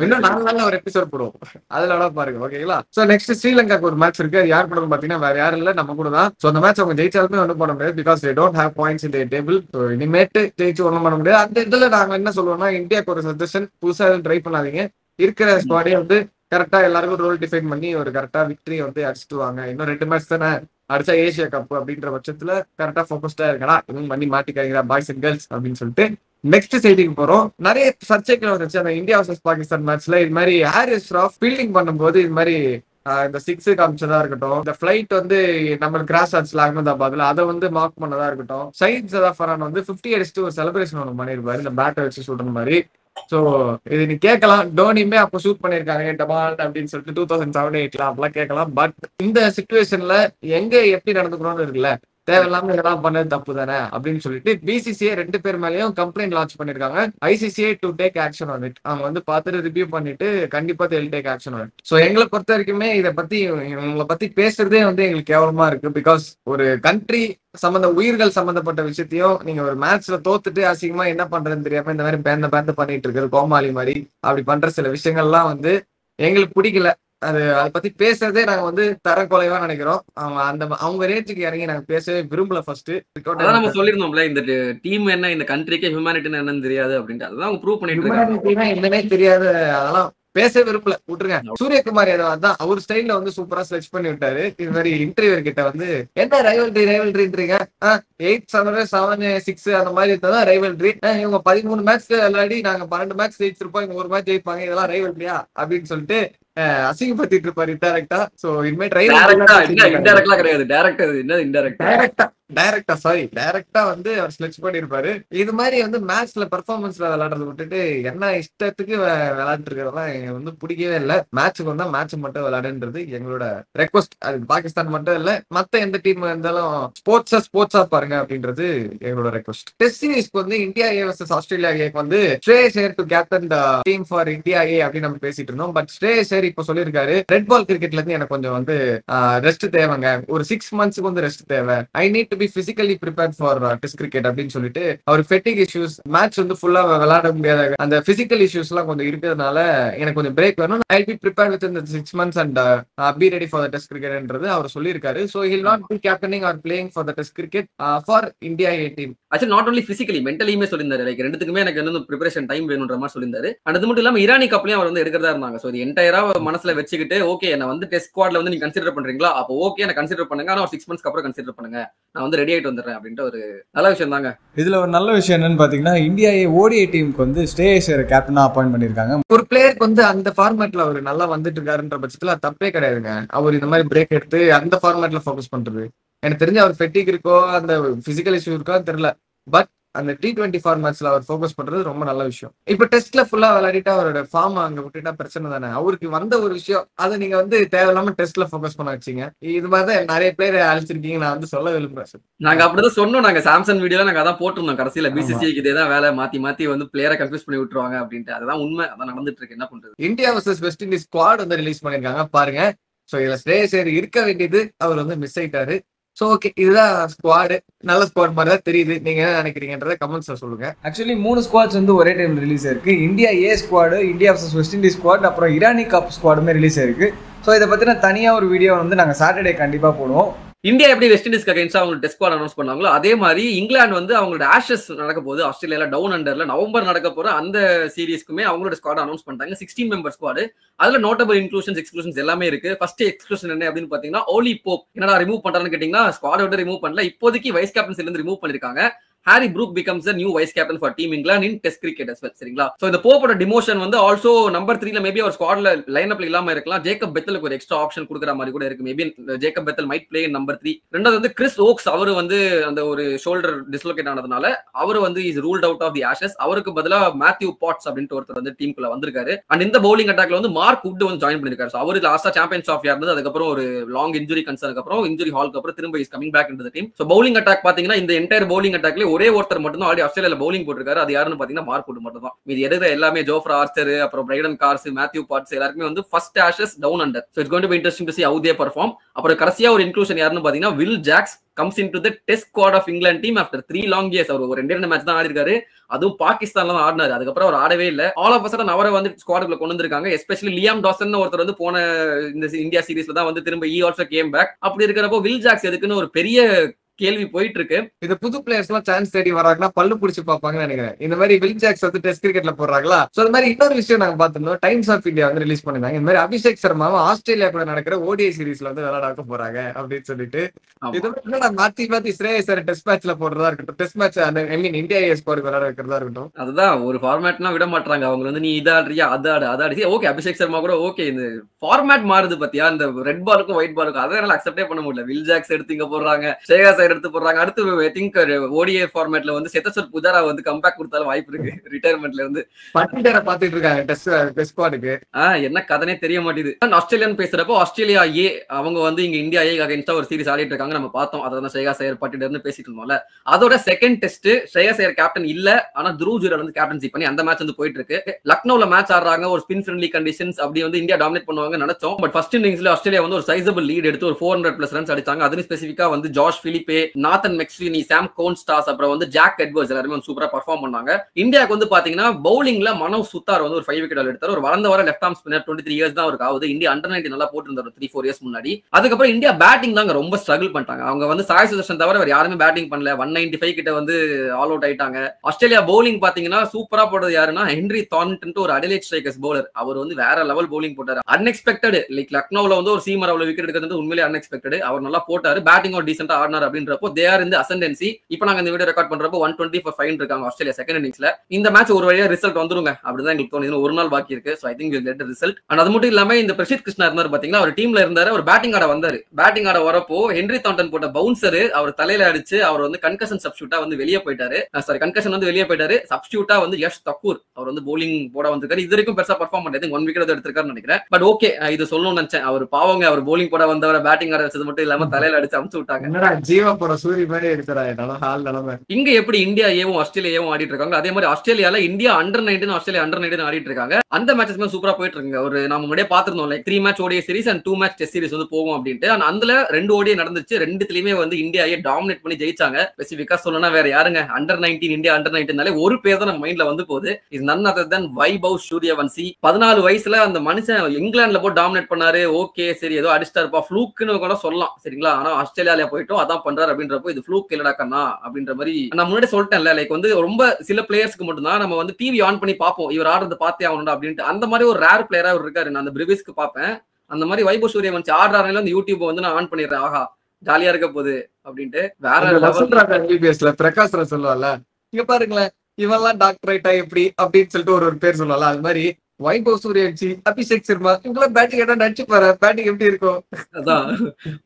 இன்னும் 4 நாள்ல ஒரு எபிசோட் போடுவோம், அதுல பாருங்க. ஓகேங்களா. சோ நெக்ஸ்ட் ஸ்ரீலங்காக்கு ஒரு மேட்ச் இருக்கு. யார் கூட பாத்தீங்கன்னா வேற யாரும் இல்ல, நம்ம கூட தான். சோ அந்த மேட்ச் அவங்க ஜெயிச்சாலுமே ஒன்றும் பண்ண முடியாது. Because they don't have points in the table. So இனிமேட்டு ஜெயிச்சு ஒன்றும் பண்ண முடியாது. அந்த இதுல நாங்க என்ன சொல்லுவோம்னா, இந்தியாவுக்கு ஒரு சஜஷன், புதுசா ட்ரை பண்ணாதீங்க. இருக்கிற ஸ்குவாடே வந்து கரெக்டா எல்லாருக்கும் ரோல் டிஃபைன் பண்ணி ஒரு கரெக்டா விக்டரி வந்து அடிச்சுட்டு வாங்க. இன்னும் 2 மேட்ச் தானே அடிச்சா ஏசியா கப் அப்படின்ற பட்சத்துல கரெக்டா போக்கஸ்டா இருக்கா, இன்னும் பண்ணி மாட்டிக்காதீங்களா பாய்ஸ் அண்ட் கேர்ள்ஸ் அப்படின்னு சொல்லிட்டு நெக்ஸ்ட் செய்திக்கு போறோம். நிறைய சர்ச்சைகள் வந்துச்சு அந்த இந்தியா வர்சஸ் பாகிஸ்தான் மேட்ச்ல. இது மாதிரி ஹாரிஸ் ராஃப் ஃபீல்டிங் பண்ணும்போது இது மாதிரி இந்த 6 காமிச்சதா இருக்கட்டும், இந்த ஃபிளைட் வந்து நம்ம கிராஸ் ஆச்சுல அகமதாபாத்ல அதை வந்து மார்க் பண்ணதா இருக்கட்டும், சயீத் ஜஃபரான் வந்து 50 அடிச்சுட்டு ஒரு செலிப்ரேஷன் ஒன்று பண்ணிருப்பாரு இந்த பேட்டை வச்சு சுடுற மாதிரி. சோ இது நீ கேட்கலாம், டோனியுமே அப்போ ஷூட் பண்ணிருக்காங்க டபால் அப்படின்னு சொல்லிட்டு 2007-8 அப்பெல்லாம் கேட்கலாம். பட் இந்த சிச்சுவேஷன்ல எங்க எப்படி நடந்துக்கணும்னு இருக்குல்ல, தேவையில்லாம இதெல்லாம் பண்ணது தப்பு தானே அப்படின்னு சொல்லிட்டு பிசிசிஐ 2 பேர் மேலேயும் கம்ப்ளைண்ட் லான்ச் பண்ணிருக்காங்க. ICICI to take action on it. அவங்க வந்து பார்த்துட்டு ரிவ்யூ பண்ணிட்டு கண்டிப்பா take action on it. So எங்களை பொறுத்த வரைக்குமே இதை பத்தி இவங்களை பத்தி பேசுறதே வந்து எங்களுக்கு கேவலமா இருக்கு. பிகாஸ் ஒரு கண்ட்ரி உயிர்கள் சம்பந்தப்பட்ட விஷயத்தையும் நீங்க ஒரு மேட்ச்ல தோத்துட்டு அசிங்கமா என்ன பண்றதுன்னு தெரியாம இந்த மாதிரி பேந்த பண்ணிட்டு இருக்கிறது கோமாளி மாதிரி அப்படி பண்ற சில விஷயங்கள்லாம் வந்து எங்களுக்கு பிடிக்கல. அதை பத்தி பேசுறதே நாங்க வந்து தரக்குறைவா நினைக்கிறோம். அவங்க ரேஞ்சுக்கு இறங்கி நாங்க பேசவே விரும்பல. ஃபர்ஸ்ட் நம்ம சொல்லிருந்தோம்ல, இந்த டீம் என்ன, இந்த கண்ட்ரிக்கே ஹியூமனிட்டி என்னன்னு தெரியாது அப்படின்ட்டு. அதான் அவங்க ப்ரூவ் பண்ணிட்டு இருக்காங்க. என்னன்னே தெரியாது, அதெல்லாம் பேச விரும்பல, விட்டுருங்க. சூரியகுமார் யாதவ் தான் அவர் ஸ்டைல்ல வந்து சூப்பரா ஸ்லெச் பண்ணி விட்டாரு. இது மாதிரி இன்டர்வியூர் கிட்ட வந்து என்ன ரைவல்ரின்றீங்க, 8-7-7-6 அந்த மாதிரி இருந்தாதான் ரைவல்ரி. இவங்க 13 மேட்ச் விளையாடி நாங்க 12 மேட்ச் ஜெயிச்சிருப்போம், இவங்க ஒரு மேட்ச் ஜெயிப்பாங்க, இதெல்லாம் ரைவல்ரியா அப்படின்னு சொல்லிட்டு அசிங்கப்படுத்திட்டு இருப்பாரு இன்டைரக்டா. சோ இனிமே டைரக்டா வந்து அவர் ஸ்லெச் பண்ணிருப்பாரு. இது மாதிரி வந்து மேட்ச்ல பெர்ஃபார்மன்ஸ்ல விளையாடுறத விட்டுட்டு என்ன இஷ்டத்துக்கு விளையாட்டு இருக்கிறதெல்லாம் வந்து பிடிக்கவே இல்லை. மேட்சுக்கு வந்தா மேட்ச் மட்டும் விளையாடுன்றது எங்களோட ரெக்வஸ்ட். அது பாகிஸ்தான் மட்டும் இல்ல, மத்த எந்த டீம் இருந்தாலும் ஸ்போர்ட்ஸா பாருங்க அப்படின்றது எங்களோட ரெக்வஸ்ட். டெஸ்ட் சீரிஸ்க்கு வந்து இந்தியா ஏ வர்சஸ் ஆஸ்திரேலியா ஏக்கு வந்து Shreyas Iyer to captain the team for India A அப்படின்னு நம்ம பேசிட்டு இருந்தோம். பட் ஸ்ரேயஸ் ஐயர் இப்ப சொல்லியிருக்காரு, ரெட் பால் கிரிக்கெட்ல இருந்து எனக்கு கொஞ்சம் வந்து ரெஸ்ட் தேவைங்க, ஒரு 6 மந்த்ஸ்க்கு வந்து ரெஸ்ட் தேவை, I need to be physically prepared for test cricket அப்படின்னு சொல்லிட்டு அவர் ஃபெட்டிக் இஷ்யூஸ், மேட்ச் வந்து ஃபுல்லா விளையாட முடியாத அந்த பிசிக்கல் இஷ்யூஸ் எல்லாம் கொஞ்சம் இருக்கிறதுனால எனக்கு கொஞ்சம் பிரேக் வேணும், ஐ பி ப்ரிப்பேர் வித் இந்த 6 months and be ready for the test கிரிக்கெட்ன்றது அவர் சொல்லியிருக்காரு. So he'll not be captaining or playing for the test cricket for India A team. Actually not only physically, மென்டலியுமே சொல்லியிருந்தாரு. Like ரெண்டுத்துக்குமே எனக்கு வந்து preparation time வேணுன்ற மாதிரி சொல்லியிருந்தாரு. அண்ட் அது மட்டும் இல்லாம இரானி கப்லயும் அவர் வந்து எடுக்கிறதா இருந்தாங்க. ஸோ இது என்டையரா மனசுல வச்சுக்கிட்டு, ஓகே என்ன வந்து டெஸ்ட் ஸ்குவாட்ல வந்து நீங்க கன்சிடர் பண்றீங்களா, அப்போ ஓகே என்ன கன்சிடர் பண்ணுங்க, ஆனா 6 months அப்புறம் கன்சிடர் பண்ணுங்க, நான் வந்து ரெடி ஆயிட்டு வந்துடுறேன் அப்படின்ட்டு ஒரு நல்ல விஷயம் தாங்க. இதுல ஒரு நல்ல விஷயம் என்னன்னு பாத்தீங்கன்னா, இந்தியா ஓடிஐ டீமுக்கு வந்து ஸ்ரேயஸ் ஐயர் கேப்டனா அப்பாயிண்ட் பண்ணிருக்காங்க. ஒரு பிளேயருக்கு வந்து அந்த ஃபார்மேட்ல அவர் நல்லா வந்துட்டு இருக்காருன்ற பட்சத்துல தப்பே கிடையாதுங்க. அவர் இந்த மாதிரி பிரேக் எடுத்து அந்த ஃபார்மேட்ல ஃபோக்கஸ் பண்றது, எனக்கு தெரிஞ்சு அவர் ஃபெட்டிக் இருக்கோ அந்த பிசிக்கல் இஷ்யூ இருக்கோ தெரியல, பட் அந்த T20 ஃபார்மேட்ஸ்ல அவர் ஃபோக்கஸ் பண்றது ரொம்ப நல்ல விஷயம். இப்ப டெஸ்ட்ல ஃபுல்லா விளையாடிட்டு அவரோட ஃபார்ம் அங்க விட்டுட்டா பிரச்சனை தானே. அவருக்கு வந்த ஒரு விஷயம் அதை நீங்க வந்து தேவையில்லாம டெஸ்ட்ல ஃபோக்கஸ் பண்ண வச்சீங்க. இது மாதிரிதான் நிறைய பேர் அழிச்சிருக்கீங்க, நான் வந்து சொல்ல விரும்புறேன். நாங்க அப்படிதான் சொன்னோம், நாங்க சாம்சங் வீடியோல நாங்க அதான் போட்டிருந்தோம். கடைசியில பிசிசிஐக்கு இதேதான் வேலை, மாத்தி வந்து பிளேயரை கன்ஃபியூஸ் பண்ணி விட்டுருவாங்க அப்படின்ட்டு. அதுதான் உண்மை, அதான் நடந்துட்டு இருக்கு. என்ன பண்றது. India versus west Indies squad வந்து ரிலீஸ் பண்ணிருக்காங்க பாருங்க. சோ இதுல ஸ்ரேயஸ் ஐயர் இருக்க வேண்டியது அவர் வந்து மிஸ் ஆயிட்டாரு. சோ ஓகே, இதுதான் ஸ்குவாடு, நல்ல ஸ்குவாட் மாதிரி தான் தெரியுது. நீங்க என்ன நினைக்கிறீங்கன்றத கமெண்ட்ஸ்ல சொல்லுங்க. ஆக்சுவலி 3 ஸ்குவாட்ஸ் வந்து ஒரே டைம் ரிலீஸ் ஆயிருக்கு. India A squad, India versus west Indies squad, அப்புறம் இரானி கப் ஸ்குவாடுமே ரிலீஸ் ஆயிருக்கு. ஸோ இதை பத்தின தனியா ஒரு வீடியோ வந்து நாங்க சாட்டர்டே கண்டிப்பா போடுவோம். இந்தியா எப்படி வெஸ்ட் இண்டீஸ்க்கு அகைன்ஸ்டா அவங்க டெஸ்ட் ஸ்குவாட் அனௌன்ஸ் பண்ணாங்களோ, அதே மாதிரி இங்கிலாந்து வந்து அவங்களோட ஆஷஸ் நடக்க போகுது ஆஸ்திரேலியால டவுன் அண்டர்ல நவம்பர் நடக்க போற அந்த சீரீஸ்க்குமே அவங்களோட ஸ்குவாட் அனௌன்ஸ் பண்ணிட்டாங்க. 16 மெம்பர் ஸ்குவாடு. அதுல நோட்டபிள் இன்க்ளூஷன்ஸ் எக்ஸ்க்ளூஷன்ஸ் எல்லாமே இருக்கு. ஃபர்ஸ்ட் எக்ஸ்க்ளூஷன் என்ன அப்படின்னு பாத்தீங்கன்னா, ஓலி போப் என்னடா ரிமூவ் பண்றான்னு கேட்டீங்கன்னா, ஸ்குவாட விட்டு ரிமூவ் பண்ணல, இப்போதைக்கு வைஸ் கேப்டன்சில இருந்து ரிமூவ் பண்ணிருக்காங்க. Harry Brook becomes the new vice captain for Team England in Test cricket as well. சரிங்களா? So இந்த போப்போட டிமோஷன் வந்து ஆல்சோ நம்பர் 3ல மேபி அவர் ஸ்குவாட்ல லைனப்ல இல்லாம இருக்கலாம். ஜேக்கப் பெத்தலுக்கு ஒரு எக்ஸ்ட்ரா ஆப்ஷன் கொடுக்குற மாதிரி கூட இருக்கு. Maybe Jacob Bethel might play in number 3. ரெண்டாவது வந்து கிறிஸ் ஓக்ஸ், அவர் வந்து அந்த ஒரு ஷோல்டர் டிஸ்லோகேட் ஆனதுனால அவர் வந்து is ruled out of the Ashes. அவருக்கு பதிலா மேத்யூ பாட்ஸ் அப்படின்ட்டு ஒருத்தர் வந்து டீமுக்குள்ள வந்திருக்காரு. அண்ட் இந்த பவுலிங் அட்டாக்ல வந்து மார்க் வுட் வந்து ஜாயின் பண்ணிருக்காரு. அவரு லாஸ்டா சாம்பியன்ஸ் ட்ராஃபி இருந்தது, அதுக்கப்புறம் ஒரு லாங் இன்ஜுரி கன்சர்னுக்கு அப்புறம் இன்ஜுரி ஹாலுக்கு அப்புறம் திரும்ப is coming back into the team. So bowling attack பாத்தீங்கன்னா இந்த என்டையர் பவுலிங் அட்டாக்ல ஒரே ஒருத்தர் மட்டும் ஆஸ்திரேலியால பவுலிங் போட்டிருக்காரு. அது யாருன்னு பாத்தீங்கன்னா மார்க் வுட் மட்டும் தான். மீதி எடுக்கிற எல்லாமே ஜோஃப்ரா ஆர்ச்சர், அப்புறம் பிரைடன் கார்ஸ், மேத்யூ பாட்ஸ் எல்லாருமே வந்து first Ashes down under. So it's going to be interesting to see how they perform. அப்புறம் கடைசியா ஒரு இன்க்ளூஷன் யாருன்னு பாத்தீங்கன்னா Will Jacks comes into the test squad of England team after 3 long years. அவர் ஒரு 2 match தான் ஆடி இருக்காரு, அதுவும் பாகிஸ்தான்ல தான் ஆடினாரு. அதுக்கப்புறம் அவர் ஆடவே இல்லை. ஆல் ஆஃப் அ சடன் அவரை வந்து ஸ்குவாடுக்குள்ள கொண்டு வந்திருக்காங்க. எஸ்பெஷலி லியாம் டாசன் ஒருத்தர் வந்து போன இந்த இந்தியா சீரீஸ்ல தான் வந்து திரும்ப he also came back. அப்படி இருக்கிறப்போ வில் ஜாக்ஸ் எதுக்குன்னு ஒரு பெரிய கேள்வி போயிட்டு இருக்கு. இது புது பிளேயர்ஸ் எல்லாம் சான்ஸ் தேடி வராங்கன்னா பல்லு புடிச்சு பாப்பாங்கன்னு நினைக்கிறேன். இந்த மாதிரி வில் ஜாக்ஸ் வந்து டெஸ்ட் கிரிக்கெட்ல போடுறாங்களா. சோ அது மாதிரி இன்னொரு விஷயம் நாங்க பார்த்திருந்தோம். டைம்ஸ் ஆஃப் இந்தியா வந்து ரிலீஸ் பண்ணிருந்தாங்க. இந்த மாதிரி அபிஷேக் சர்மாவும் ஆஸ்திரேலியா கூட நடக்கிற ஓடிஐ சீரிஸ்ல வந்து விளையாட போறாங்க அப்படின்னு சொல்லிட்டு. இது என்னடா மாத்தி மாத்தி ஸ்ரேயஸ் ஐயர் டெஸ்ட் மேட்ச்ல போடுறதா இருக்கட்டும், test match I mean India A ஸ்குவாடுக்கு விளையாட வைக்கிறதா இருக்கட்டும். அதுதான் ஒரு ஃபார்மேட்னா விட மாட்டாங்க. அவங்க வந்து நீ இதை ஆடுறியா அதை ஆடு ஓகே. அபிஷேக் சர்மா கூட ஓகே. இந்த ஃபார்மேட் மாறுது பத்தியா, இந்த ரெட் பாலுக்கும் ஒயிட் பாலுக்கும் அதை என்னால அக்செப்டே பண்ண முடியல. வில் ஜாக்ஸ் எடுத்து இங்க போடுறாங்க, ஸ்ரேயஸ் ஐயர் எடுத்து போடுறாங்க. அடுத்து ஐ திங்க் ஓடிஐ ஃபார்மேட்ல வந்து சேத்தேஸ்வர் புஜாரா வந்து கம்பேக் கொடுத்தாலும் வாய்ப்பு இருக்கு. ரிட்டையர்மெண்ட்ல இருந்து பட்டிடரை பாத்துட்டு இருக்காங்க டெஸ்ட் ஸ்குவாடுக்கு. என்ன கதனே தெரிய மாட்டேங்குது. ஆஸ்திரேலியன் பேசுறப்போ ஆஸ்திரேலியா ஏ அவங்க வந்து இங்க இந்தியா ஏ அகைன்ஸ்டா ஒரு சீரிஸ் ஆடிட்டு இருக்காங்க. நம்ம பார்த்தோம். அதான் ஸ்ரேயஸ் ஐயர் பட்டிடர்னு பேசிட்டு இருந்தோம்ல. அதோட செகண்ட் டெஸ்ட் ஸ்ரேயஸ் ஐயர் கேப்டன் இல்ல, ஆனா த்ரூ ஜுரல் வந்து கேப்டன்சி பண்ணி அந்த மேட்ச் வந்து போயிட்டு இருக்கு. லக்னோல மேட்ச் ஆடுறாங்க, ஒரு ஸ்பின் ஃப்ரெண்ட்லி கண்டிஷன்ஸ். அப்படி வந்து இந்தியா டாமினேட் பண்ணுவாங்க நினைச்சோம். பட் ஃபர்ஸ்ட் இன்னிங்ஸ்ல ஆஸ்திரேலியா வந்து ஒரு சைசபிள் லீட் எடுத்து ஒரு 400+ ரன்ஸ் அடிச்சாங்க. அதுவும் ஸ்பெசிஃபிக்கா வந்து Josh Philippe, Nathan McSweeney, Sam Konstas, அப்புறம் வந்து ஜாக் எட்வர்ட்ஸ் எல்லாருமே வந்து சூப்பரா பர்ஃபார்ம் பண்ணாங்க. இந்தியாவுக்கு வந்து பாத்தீங்கன்னா பவுலிங்ல மனோஜ் சுத்தார் வந்து ஒரு 5 விக்கெட் எடுத்தார். ஒரு வளர்ந்த வர லெஃப்ட் ஆர்ம் ஸ்பின்னர், 23 இயர்ஸ் தான் அவருக்கு ஆகுது. இந்தியா அண்டர் 19 நல்லா போட்டுருந்தாரு 3-4 இயர்ஸ் முன்னாடி. அதுக்கப்புறம் இந்தியா பேட்டிங் தாங்க ரொம்ப ஸ்ட்ரகிள் பண்ணிட்டாங்க. அவங்க வந்து சாய் சுதர்ஷன் தவிர வேற யாருமே பேட்டிங் பண்ணல. 195 கிட்ட வந்து ஆல் அவுட் ஆயிட்டாங்க. ஆஸ்திரேலியா பவுலிங் பாத்தீங்கன்னா சூப்பரா போட்டது யாருன்னா ஹென்ரி தார்ன்டன், ஒரு அடிலேட் ஸ்ட்ரைக்கர்ஸ் பவுலர். அவர் வந்து வேற லெவல் பவுலிங் போட்டாரு. அன்எக்ஸ்பெக்டட். லைக் லக்னோல வந்து ஒரு சீமர் அவ்வளவு விக்கெட் எடுக்கிறது உண்மையிலே அன்எக்ஸ்பெக்டட். அவர் நல்லா போட்டாரு. பேட்டிங் ஒரு டீசென்ட்டா ஆடினார் அப்படின்றப்போ தே ஆர் இந்த அசெண்டன்சி. இப்போ நாங்க இந்த வீடியோ ரெக்கார்ட் பண்றப்போ 120 for 5 இருக்காங்க ஆஸ்திரேலியா செகண்ட் இன்னிங்ஸ்ல. இந்த மேட்ச் ஒரு வழியா ரிசல்ட் வந்துருங்க அப்படிதான் எங்களுக்கு தோணுது. ஒரு நாள் பாக்கி இருக்கு. So I think will get result. And அது மட்டும் இல்லாம இந்த பிரசித் கிருஷ்ணா இருந்தார் பாத்தீங்கன்னா, அவர் டீம்ல இருந்தாரு. அவர் பேட்டிங் ஆட வந்தாரு. பேட்டிங் ஆட வரப்போ ஹென்ரி தார்ன்டன் போட்ட பவுன்சர் அவர் தலையில அடிச்சு அவர் வந்து கன்கஷன் சப்ஸ்டியூட்டா வந்து வெளியே போயிட்டாரு. கன்கஷன் வந்து வெளியே போயிட்டாரு. சப்ஸ்டியூட்டா வந்து யஷ் தக்கூர் அவர் வந்து பவுலிங் போட வந்திருக்காரு. இது வரைக்கும் பெருசா பர்ஃபார்ம் பண்ணல. 1 விக்கெட் எடுத்திருக்காருன்னு நினைக்கிறேன். பட் ஓகே, இது சொல்லணும்னு நினைச்சேன். அவர் பாவங்க, அவர் பவுலிங் போட வந்தவரை பேட்டிங் ஆட வச்சது மட்டும் இல்லாம தலையில அடிச்சு அமுச்சு விட்டாங்க. என்னடா ஜீவா போற சூரிய மாதிரி எடுத்துறா ஹால் நிலைமை. இங்க எப்படி இந்தியா ஏவும் ஆஸ்திரேலியாவும் ஆடிட்டு இருக்காங்க, அதே மாதிரி ஆஸ்திரேலியால இந்தியா அண்டர் 19 ஆஸ்திரேலியா அண்டர் 19 ஆடிட்டு இருக்காங்க. அந்த மேட்சஸ்மே சூப்பரா போயிட்டு இருக்காங்க. ஒரு நம்ம முன்னாடியே பாத்துருந்தோம், like 3 match ODI series and 2 match test series வந்து போகும் அப்படின்ட்டு. அதுல 2 ஓடிஐ நடந்துச்சு. 2த்துலயுமே வந்து இந்தியாவே டாமினேட் பண்ணி ஜெயிச்சாங்க. ஸ்பெசிஃபிக்கா சொல்லணும்னா வேற யாருங்க, அண்டர் 19 இந்தியா அண்டர் 19 ஒரு பேர் தான் நம்ம மைண்ட்ல வந்து போகுது. இஸ் நன் அதர் தென் வைபவ் சூரியவன்சி. 14 வயசுல அந்த மனுஷன் இங்கிலாந்துல போய் டாமினேட் பண்ணாரு. ஓகே சரி, ஏதோ அடிஸ்டா இருப்பா, ஃப்ளூக்னு கூட சொல்லலாம் சரிங்களா. ஆனா ஆஸ்திரேலியால போயிட்டோம் அதான் பண்றாரு அப்படின்றப்போ இது ஃப்ளூக் இல்லடா கண்ணா அப்படின்ற மாதிரி நான் முன்னாடி சொல்லிட்டேன்ல. லைக் வந்து ரொம்ப சில பிளேயர்ஸ்க்கு மட்டும் தான் நம்ம வந்து டிவி ஆன் பண்ணி பார்ப்போம், இவர் ஆடுறது பார்த்தே ஆகணும்டா அப்படின்ட்டு. அந்த மாதிரி ஒரு ரேர் பிளேயரா அவர் இருக்காரு. நான் அந்த பிரிவிஸ்க்கு பார்ப்பேன். அந்த மாதிரி வைபவ் சூரியவன்சி ஆடுறாருல அந்த யூடியூப் வந்து நான் ஆன் பண்ணிடுறேன். ஆஹா ஜாலியா இருக்க போகுது அப்படின்ட்டு. வேற பிரகாஷ் சொல்லுவாங்கல்ல, இங்க பாருங்களேன் இவெல்லாம் டாக்டரேட்டா எப்படி அப்படின்னு சொல்லிட்டு ஒரு பேர் சொல்லுவாங்க. அது மாதிரி வைபவ் சூரியவன்சி, அபிஷேக் சர்மா இவங்கெல்லாம் பேட்டிங் கேட்டா நடிச்சு பாரு பேட்டிங் எப்படி இருக்கும். அதான்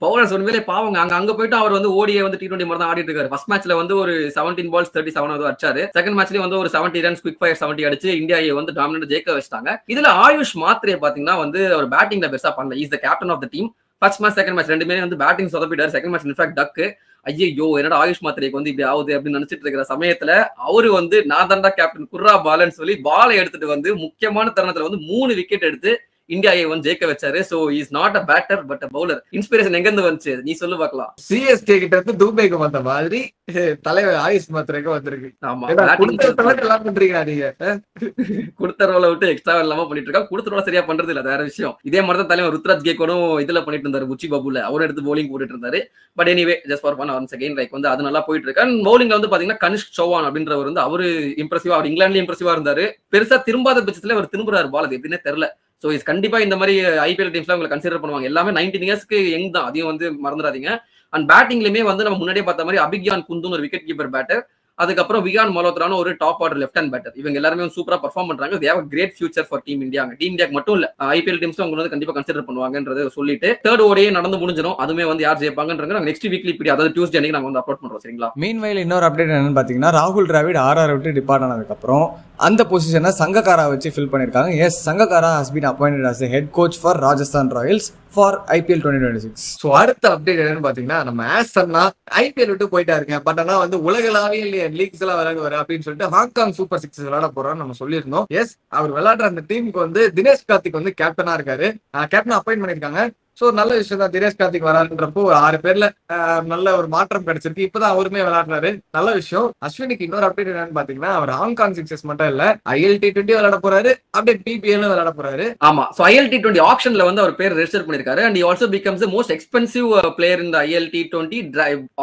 பவுலர்ஸ் உண்மையிலே பாவங்க. அங்க போயிட்டு அவர் வந்து ஓடிஐ வந்து T20 மாதிரி தான் ஆடிட்டு இருக்காரு. ஃபர்ஸ்ட் மேட்ச்ல வந்து ஒரு 17 balls 37 அடிச்சாரு. செகண்ட் மேட்ச்லயும் வந்து ஒரு 70 runs குவிக் ஃபயர் 70 அடிச்சு இந்தியா வந்து டாமினேட் ஜெயிக்க வச்சிட்டாங்க. இதுல ஆயுஷ் மாத்ரே பாத்தீங்கன்னா வந்து அவர் பேட்டிங்ல பெருசா பண்ணல. Is the captain of the team. First match second match ரெண்டுமே வந்து பேட்டிங் சொதப்பிட்டாரு. Second match in fact duck. ஐயோ என்னடா ஆயுஷ் மாத்திரைக்கு வந்து இப்படி ஆகுது அப்படின்னு நினைச்சிட்டு இருக்கிற சமயத்துல அவரு வந்து நான் தாண்டா கேப்டன் குர்ரா பாலன்னு சொல்லி பாலை எடுத்துட்டு வந்து முக்கியமான தருணத்துல வந்து 3 விக்கெட் எடுத்து இந்தியாவை வந்து ஜெயிக்க வச்சாரு. So is not a batter but a bowler. Inspiration எங்க இருந்து வந்துச்சு நீ சொல்லு பார்க்கலாம். சிஎஸ்கே கிட்ட இருந்து துபைக்கு வந்த மாதிரி தலைவர் ஆயுஷ் மாத்திரைக்கு வந்திருக்கு. ஆமா, எல்லாம் பண்றீங்க நீங்க. கொடுத்த ரோல விட்டு எக்ஸ்ட்ரா இல்லாம பண்ணிட்டு இருக்கா. கொடுத்த ரோல சரியா பண்றது இல்ல, வேற விஷயம். இதே மாதிரி தான் தலைவர் ருத்ராஜ் கேக்கோனும் இதுல பண்ணிட்டு இருந்தாரு, உச்சி பாபுல அவரும் எடுத்து பவுலிங் போட்டுட்டு இருந்தாரு. But anyway just for fun once again like வந்து அது நல்லா போயிட்டு இருக்கு. அண்ட் பவுலிங்ல வந்து பாத்தீங்கன்னா கனிஷ்க் சௌஹான் அப்படின்றவர் வந்து அவரு இம்ப்ரெசிவா, அவர் இங்கிலாந்துலயும் இம்ப்ரெசிவா இருந்தாரு. பெருசா திரும்பாத பட்சத்துல அவர் திரும்புறாரு பால், அது எப்படின்னே தெரியல. சோ இஸ் கண்டிப்பா இந்த மாதிரி ஐபிஎல் டீம்ஸ்ல உங்களை கன்சிடர் பண்ணுவாங்க. எல்லாமே 19 இயர்ஸ்க்கு யங் தான், அதையும் வந்து மறந்துடாதீங்க. அண்ட் பேட்டிங்லயுமே வந்து நம்ம முன்னாடியே பார்த்த மாதிரி அபிக்யான் குந்துன் ஒரு விக்கெட் கீப்பர் பேட்டர், அதுக்கப்புறம் விகான் மல்ஹோத்ரான ஒரு top order left hand batter. இவங்க எல்லாருமே சூப்பரா பெர்ஃபார்ம் பண்றாங்க. They have a great future for team India. Team இந்தியாக்கு மட்டும் இல்ல ஐபிஎல் டீம்ஸ்ல அவங்க வந்து கண்டிப்பா கன்சிடர் பண்ணுவாங்கன்றதை சொல்லிட்டு தேர்ட் ஓடியே நடந்து முடிஞ்சிடும். அதுமே வந்து யார் ஜெயிப்பாங்கன்றது நாங்க நெக்ஸ்ட் வீக்லி இப்படி அதாவது டியூஸ்டே அன்னைக்கு நாங்க வந்து அப்லோட் பண்றோம் சரிங்களா. மீன்வைல் இன்னொரு அப்டேட் என்னன்னு பாத்தீங்கன்னா, ராகுல் டிராவிட் ஆர்ஆர் விட்டு டிபார்ட் ஆனதுக்கு அப்புறம் அந்த பொசிஷனை சங்கக்காரா வச்சு ஃபில் பண்ணிருக்காங்க. Yes, Sangakkara has been appointed as a head coach for Rajasthan Royals for IPL 2026. So அடுத்த அப்டேட் என்னன்னு பாத்தீங்கன்னா, நம்ம ஆஸ்டன்னா ஐபிஎல் விட்டு போயிட்டாருங்க. பட் ஆனா வந்து உலகளாவிய லீக்ஸ் எல்லாம் விளையாடுவாரு அப்படின்னு சொல்லிட்டு ஹாங்காங் சூப்பர் சிக்ஸ் விளையாட போறோம்னு நம்ம சொல்லியிருந்தோம். எஸ், அவர் விளையாடுற அந்த டீமுக்கு வந்து தினேஷ் கார்த்திக் வந்து கேப்டனா இருக்காரு. கேப்டன் அப்பாயிண்ட் பண்ணிருக்காங்க. சோ நல்ல விஷயம் தான். தினேஷ் கார்த்திக் வராருன்றப்போ ஒரு 6 பேர்ல நல்ல ஒரு மாற்றம் கிடைச்சிருக்கு. இப்பதான் அவருமே விளையாடுறாரு, நல்ல விஷயம். அஸ்வினிக்கு இன்னொரு அப்டேட் என்னன்னு பாத்தீங்கன்னா, அவர் ஆன்கான் சிக்ஸஸ் மட்டும் இல்ல, ILT20 விளையாட போறாரு, அப்படியே BBL விளையாட போறாரு. ஆமா, சோ ILT20 ஆக்ஷன்ல வந்து அவர் பேர் ரெஜிஸ்டர் பண்ணிருக்காரு. And he also becomes the most expensive player in the ILT20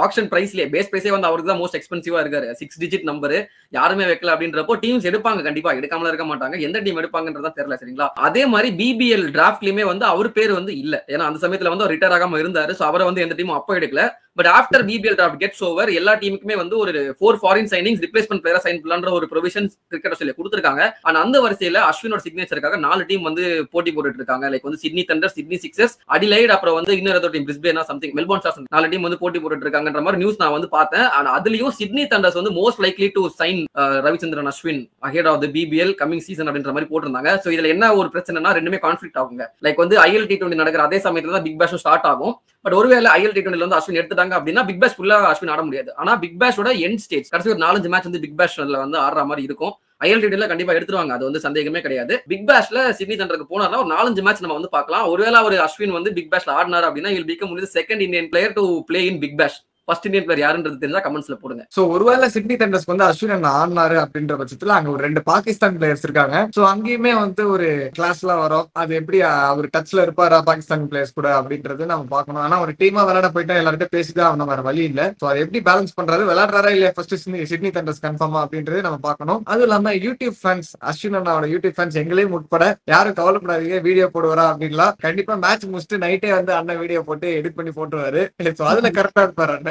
auction பிரைஸ்லயே. பேஸ் பிரைஸே வந்து அவருக்கு தான் மோஸ்ட் எக்ஸ்பென்சிவா இருக்காரு. 6 டிஜிட் நம்பர் யாருமே வைக்கல அப்படின்றப்போ டீம்ஸ் எடுப்பாங்க, கண்டிப்பா எடுக்காமல இருக்க மாட்டாங்க. எந்த டீம் எடுப்பாங்கன்றதா தெரியல, சரிங்களா? அதே மாதிரி BBL டிராஃப்ட்லயுமே வந்து அவர் பேர் வந்து இல்ல, ஏன்னா அந்த சமயத்துல வந்து அவர் ரிட்டையர் ஆகாம இருந்தாரு. சோ அவரை வந்து எந்த டீமும் அப்ப எடுக்கல. But after BBL draft gets over, எல்லா டீமுக்குமே வந்து ஒரு 4 ஃபாரின் சைனிங்ஸ் ரிப்ளேஸ்மெண்ட் பிளேயரா சைன் பண்ணலாம்ன்ற ஒரு ப்ரொவிஷன்ஸ் கிரிக்கெட் ஆஸ்திரேலியா கொடுத்திருக்காங்க. ஆனா அந்த வரிசையில அஸ்வினோட சிக்னேச்சருக்காக 4 டீம் வந்து போட்டி போட்டுட்டு இருக்காங்க. லைக் வந்து Sydney Thunder, Sydney Sixers, Adelaide, அப்புறம் வந்து இன்னொரு டீம் பிரிஸ்பேனா சம்திங், மெல்போர்ன் ஸ்டார்ஸ், 4 டீம் வந்து போட்டி போட்டுட்டு இருக்காங்கன்ற மாதிரி நியூஸ் நான் வந்து பார்த்தேன். ஆனா அதுலயும் சிட்னி தண்டர்ஸ் வந்து most likely to sign Ravichandran Ashwin ahead of the BBL coming season அப்படின்ற மாதிரி போட்டிருந்தாங்க. சோ இதுல என்ன ஒரு பிரச்சனைனா, ரெண்டுமே கான்ஃபிளிக்ட் ஆகுங்க. லைக் வந்து ILT20 நடக்கிற அதே சமயத்துல தான் பிக் பேஷும் ஸ்டார்ட் ஆகும். பட் ஒருவேளை ILT20 வந்து அஸ்வின் எடுத்துட்டாங்க அப்படின்னா பிக் பேஷ் ஃபுல்லா அஸ்வின் ஆட முடியாது. ஆனா பிக் பேஷோட எண்ட் ஸ்டேஜ் கடைசி ஒரு 4-5 மேட்ச் வந்து பிக் பேஷ்ல வந்து ஆடுற மாதிரி இருக்கும். ILT20 கண்டிப்பா எடுத்துருவாங்க, அது வந்து சந்தேகமே கிடையாது. பிக் பேஷ்ல சிட்னி தண்டருக்கு போனார்னா ஒரு 4-5 மேட்ச் நம்ம வந்து பார்க்கலாம். ஒருவேளை ஒரு அஸ்வின் வந்து பிக் பேஷ்ல ஆடினார் அப்படின்னா he will become the second Indian player to play in Big Bash. First Indian player யாருன்றது தெரிஞ்சா கமெண்ட்ஸ்ல போடுங்க. சோ ஒருவேளை சிட்னி தண்டர்ஸ் வந்து அஸ்வின் ஆடினாரு அப்படின்ற பட்சத்துல அங்க ஒரு 2 பாகிஸ்தான் பிளேயர்ஸ் இருக்காங்க. சோ அங்கேயுமே வந்து ஒரு கிளாஸ்லாம் வரும். அது எப்படி அவர் டச்ல இருப்பாரா பாகிஸ்தான் பிளேயர்ஸ் கூட அப்படின்றது நம்ம பார்க்கணும். ஆனா ஒரு டீமா விளையாட போயிட்டா எல்லார்கிட்ட பேசிதான் அவன வேற வழி இல்ல. சோ அதை எப்படி பேலன்ஸ் பண்றாரு, விளையாடுறாரா இல்லையா ஃபர்ஸ்ட் சிட்னி தண்டர்ஸ் கன்ஃபார்மா அப்படின்றது நம்ம பார்க்கணும். அதுவும் இல்லாம யூடியூப் ஃபேன்ஸ், அஸ்வின் அண்ணாவோட யூடியூப் ஃபேன்ஸ் எங்களையும் உட்பட யாரும் கவலைப்படாதீங்க, வீடியோ போடுவாரா அப்படின்லாம். கண்டிப்பா மேட்ச் முடிச்சுட்டு நைட்டே வந்து அண்ணன் வீடியோ போட்டு எடிட் பண்ணி போட்டுருவாரு. சோ அதுல கரெக்டா இருப்பாரு அண்ணன்.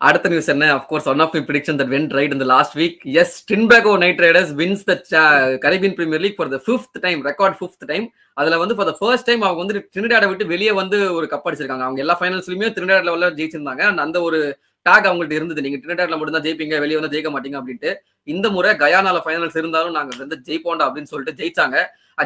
அடுத்த நியூஸ் என்ன? of course one of my prediction that went right in the last week. Yes, Trinbago Knight Riders wins the Caribbean Premier League for the 5th time, record 5th time. அதுல வந்து for the first time அவங்க வந்து Trinidad விட்டு வெளியே வந்து ஒரு cup அடிச்சிருக்காங்க. அவங்க எல்லா ஃபைனல்ஸ்லயுமே Trinidad லெவல்ல ஜெயிச்சிருந்தாங்க. அந்த ஒரு டாக் அவங்கள்ட்ட இருந்தது, நீங்க Trinidadல மட்டும் தான் ஜெயிப்பீங்க, வெளியே வந்து ஜெயிக்க மாட்டீங்க அப்படின்ட்டு. இந்த முறை கயானால ஃபைனல்ஸ் இருந்தாலும் நாங்க வந்து ஜெயிப்போண்டா அப்படின்னு சொல்லிட்டு ஜெயிச்சாங்க.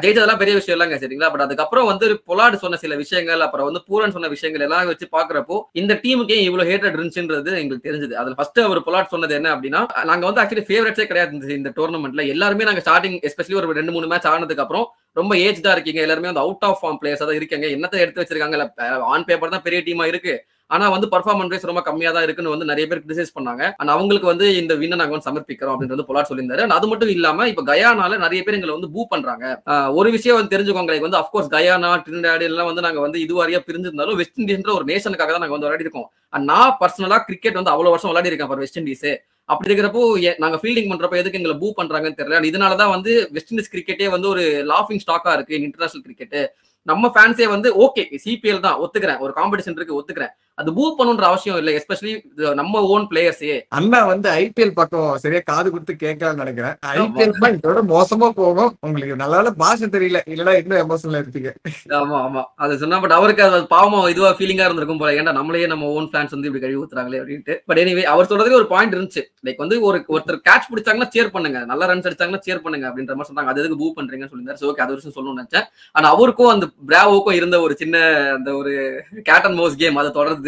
ஜெயிச்சதெல்லாம் பெரிய விஷயம் இல்லைங்க, சரிங்களா? பட் அதுக்கப்புறம் வந்து பொலார்டு சொன்ன சில விஷயங்கள், அப்புறம் வந்து பூரன் சொன்ன விஷயங்கள் எல்லாம் வச்சு பாக்குறப்போ இந்த டீமுக்கே இவ்வளவு ஹேட்டட் இருந்துச்சுன்றது எங்களுக்கு தெரிஞ்சது. அதுல ஃபர்ஸ்ட் அவர் பொலார்டு சொன்னது என்ன அப்படின்னா, நாங்க வந்து ஆக்சுவலி ஃபேவரட்ஸே கிடையாது இந்த டோர்னமெண்ட்ல. எல்லாருமே நாங்க ஸ்டார்டிங் எஸ்பெஷலி ஒரு 2-3 மேட்ச் ஆனதுக்கு அப்புறம் ரொம்ப ஏஜ்டா இருக்கீங்க, எல்லாருமே வந்து அவுட் ஆஃப் ஃபார்ம் பிளேயர்ஸ் தான் இருக்கீங்க, என்னத்தை எடுத்து வச்சிருக்காங்க, ஆன் பேப்பர் தான் பெரிய டீமா இருக்கு, ஆனா வந்து பர்ஃபார்மன்ஸ் வைஸ் ரொம்ப கம்மியா தான் இருக்குன்னு வந்து நிறைய பேர் கிரிட்டிசைஸ் பண்ணாங்க. அண்ட் அவங்களுக்கு வந்து இந்த வின்னை நாங்க வந்து சமர்ப்பிக்கிறோம் அப்படின்றது பொலார்ட் சொல்லியிருந்தாரு. அது மட்டும் இல்லாம இப்ப கயானால நிறைய பேர் எங்களை வந்து பூ பண்றாங்க. ஒரு விஷயம் வந்து தெரிஞ்சுக்கோங்க, வந்து அஃப்கோர்ஸ் கயானா, டிரினிடாட் எல்லாம் வந்து நாங்க வந்து இதுவரையா பிரிஞ்சிருந்தாலும் வெஸ்ட் இண்டீஸ்ன்ற ஒரு நேஷனுக்காக தான் நாங்க வந்து விளையாடி இருக்கோம். நான் பர்சனலா கிரிக்கெட் வந்து அவ்வளவு வருஷம் விளையாடி இருக்கேன் வெஸ்ட் இண்டீஸ். அப்படி இருக்கிறப்போ நாங்க ஃபீல்டிங் பண்றப்ப எதுக்கு எங்களை பூ பண்றாங்கன்னு தெரியல. இதனாலதான் வந்து வெஸ்ட் இண்டீஸ் கிரிக்கெட்டே வந்து ஒரு லாஃபிங் ஸ்டாக்கா இருக்கு இன்டர்நேஷனல் கிரிக்கெட். நம்ம ஃபேன்ஸே வந்து ஓகே CPL தான் ஒத்துக்கிறேன், ஒரு காம்படிஷன் இருக்கு ஒத்துக்கிறேன், அது பூ பண்ணுன்ற அவசியம் இல்லை, எஸ்பெஷலி நம்ம ஓன் பிளேயர்ஸே. அண்ணா வந்து IPL பக்கம் சரியா காது கொடுத்து கேட்கலாம்னு நினைக்கிறேன். IPL இதோட மோசமா போகும். உங்களுக்கு நல்ல பாஷை தெரியல, இல்லனா இன்னும் எமோஷனலா இருப்பீங்க. ஆமா ஆமா அது சொன்னா, பட் அவருக்கு அது பாவமா இதுவா ஃபீலிங்கா இருந்திருக்கும் போல, ஏன்டா நம்மளே நம்ம ஓன் ஃபேன்ஸ் வந்து இப்படி கழுவி ஊத்துறாங்களே அப்படின்ட்டு. பட் எனிவே அவர் சொல்றதுல ஒரு பாயிண்ட் இருந்துச்சு. லைக் வந்து ஒருத்தர் கேட்ச் பிடிச்சாங்கன்னா சேர் பண்ணுங்க, நல்ல ரன்ஸ் அடிச்சாங்கன்னா சேர் பண்ணுங்க அப்படின்ற மாதிரி சொன்னாங்க. அது எதுக்கு பூ பண்றீங்கன்னு சொல்லியிருந்தாரு. ஓகே, அது ஒரு விஷயம் சொல்லணும்னு நினைச்சேன். ஆனா அவருக்கும் அந்த பிராவோக்கும் இருந்த ஒரு சின்ன அந்த ஒரு கேட் அண்ட் மவுஸ் கேம் அதை தொடர்ந்து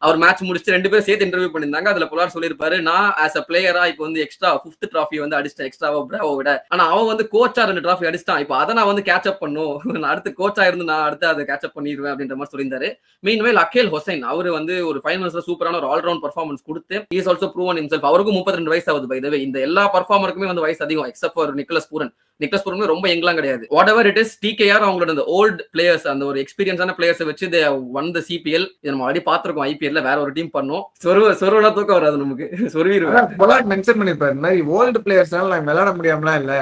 அவர் மேட்ச் முடிச்சு 2 பேரும் சேர்த்து இன்டர்வியூ பண்ணியிருந்தாங்க. அதுல பொலார் சொல்லியிருப்பாரு, நான் ஆஸ் அ பிளேயரா இப்போ வந்து எக்ஸ்ட்ரா 5th டிராஃபி வந்து அடிச்சிட்டேன் எக்ஸ்ட்ராவா பிராவோ விட. ஆனா அவன் வந்து கோச்சா 2 டிராஃபி அடிச்சிட்டான், இப்போ அதை நான் வந்து கேட்ச் அப் பண்ணும், நான் அடுத்து கோச்சா இருந்து நான் அடுத்து அதை கேட்ச் அப் பண்ணிடுவேன் அப்படின்ற மாதிரி சொல்லியிருந்தாரு. மீன்வேல் அகேல் ஹொசைன் அவர் வந்து ஒரு ஃபைனல்ஸ்ல சூப்பரான ஒரு ஆல்ரவுண்ட் பர்ஃபார்மன்ஸ் கொடுத்து he is also proven himself. அவருக்கும் 32 வயசு ஆகுது. பை த வே இந்த எல்லா பர்ஃபார்மருக்குமே வந்து வயசு அதிகம் எக்ஸப்ட் ஃபார் நிக்கலஸ் பூரன் ரொம்ப யங்லாம் கிடையாது. What ever it is, TKR அவங்களோட அந்த ஓல்ட் பிளேயர்ஸ், அந்த ஒரு எக்ஸ்பீரியன்ஸான பிளேயர்ஸை வச்சு they won the CPL. இது நம்ம ஆல்ரெடி பார்த்திருக்கோம். IPL வேற ஒரு டீம் பண்ணோம், சொருவலா தூக்கம் வராது நமக்கு, சொருவிடுவேன். பொலார்ட் மென்ஷன் பண்ணிருப்பாரு, இந்த மாதிரி ஓல்டு பிளேயர்ஸ்னால நாங்க விளையாட முடியாமலாம் இல்ல,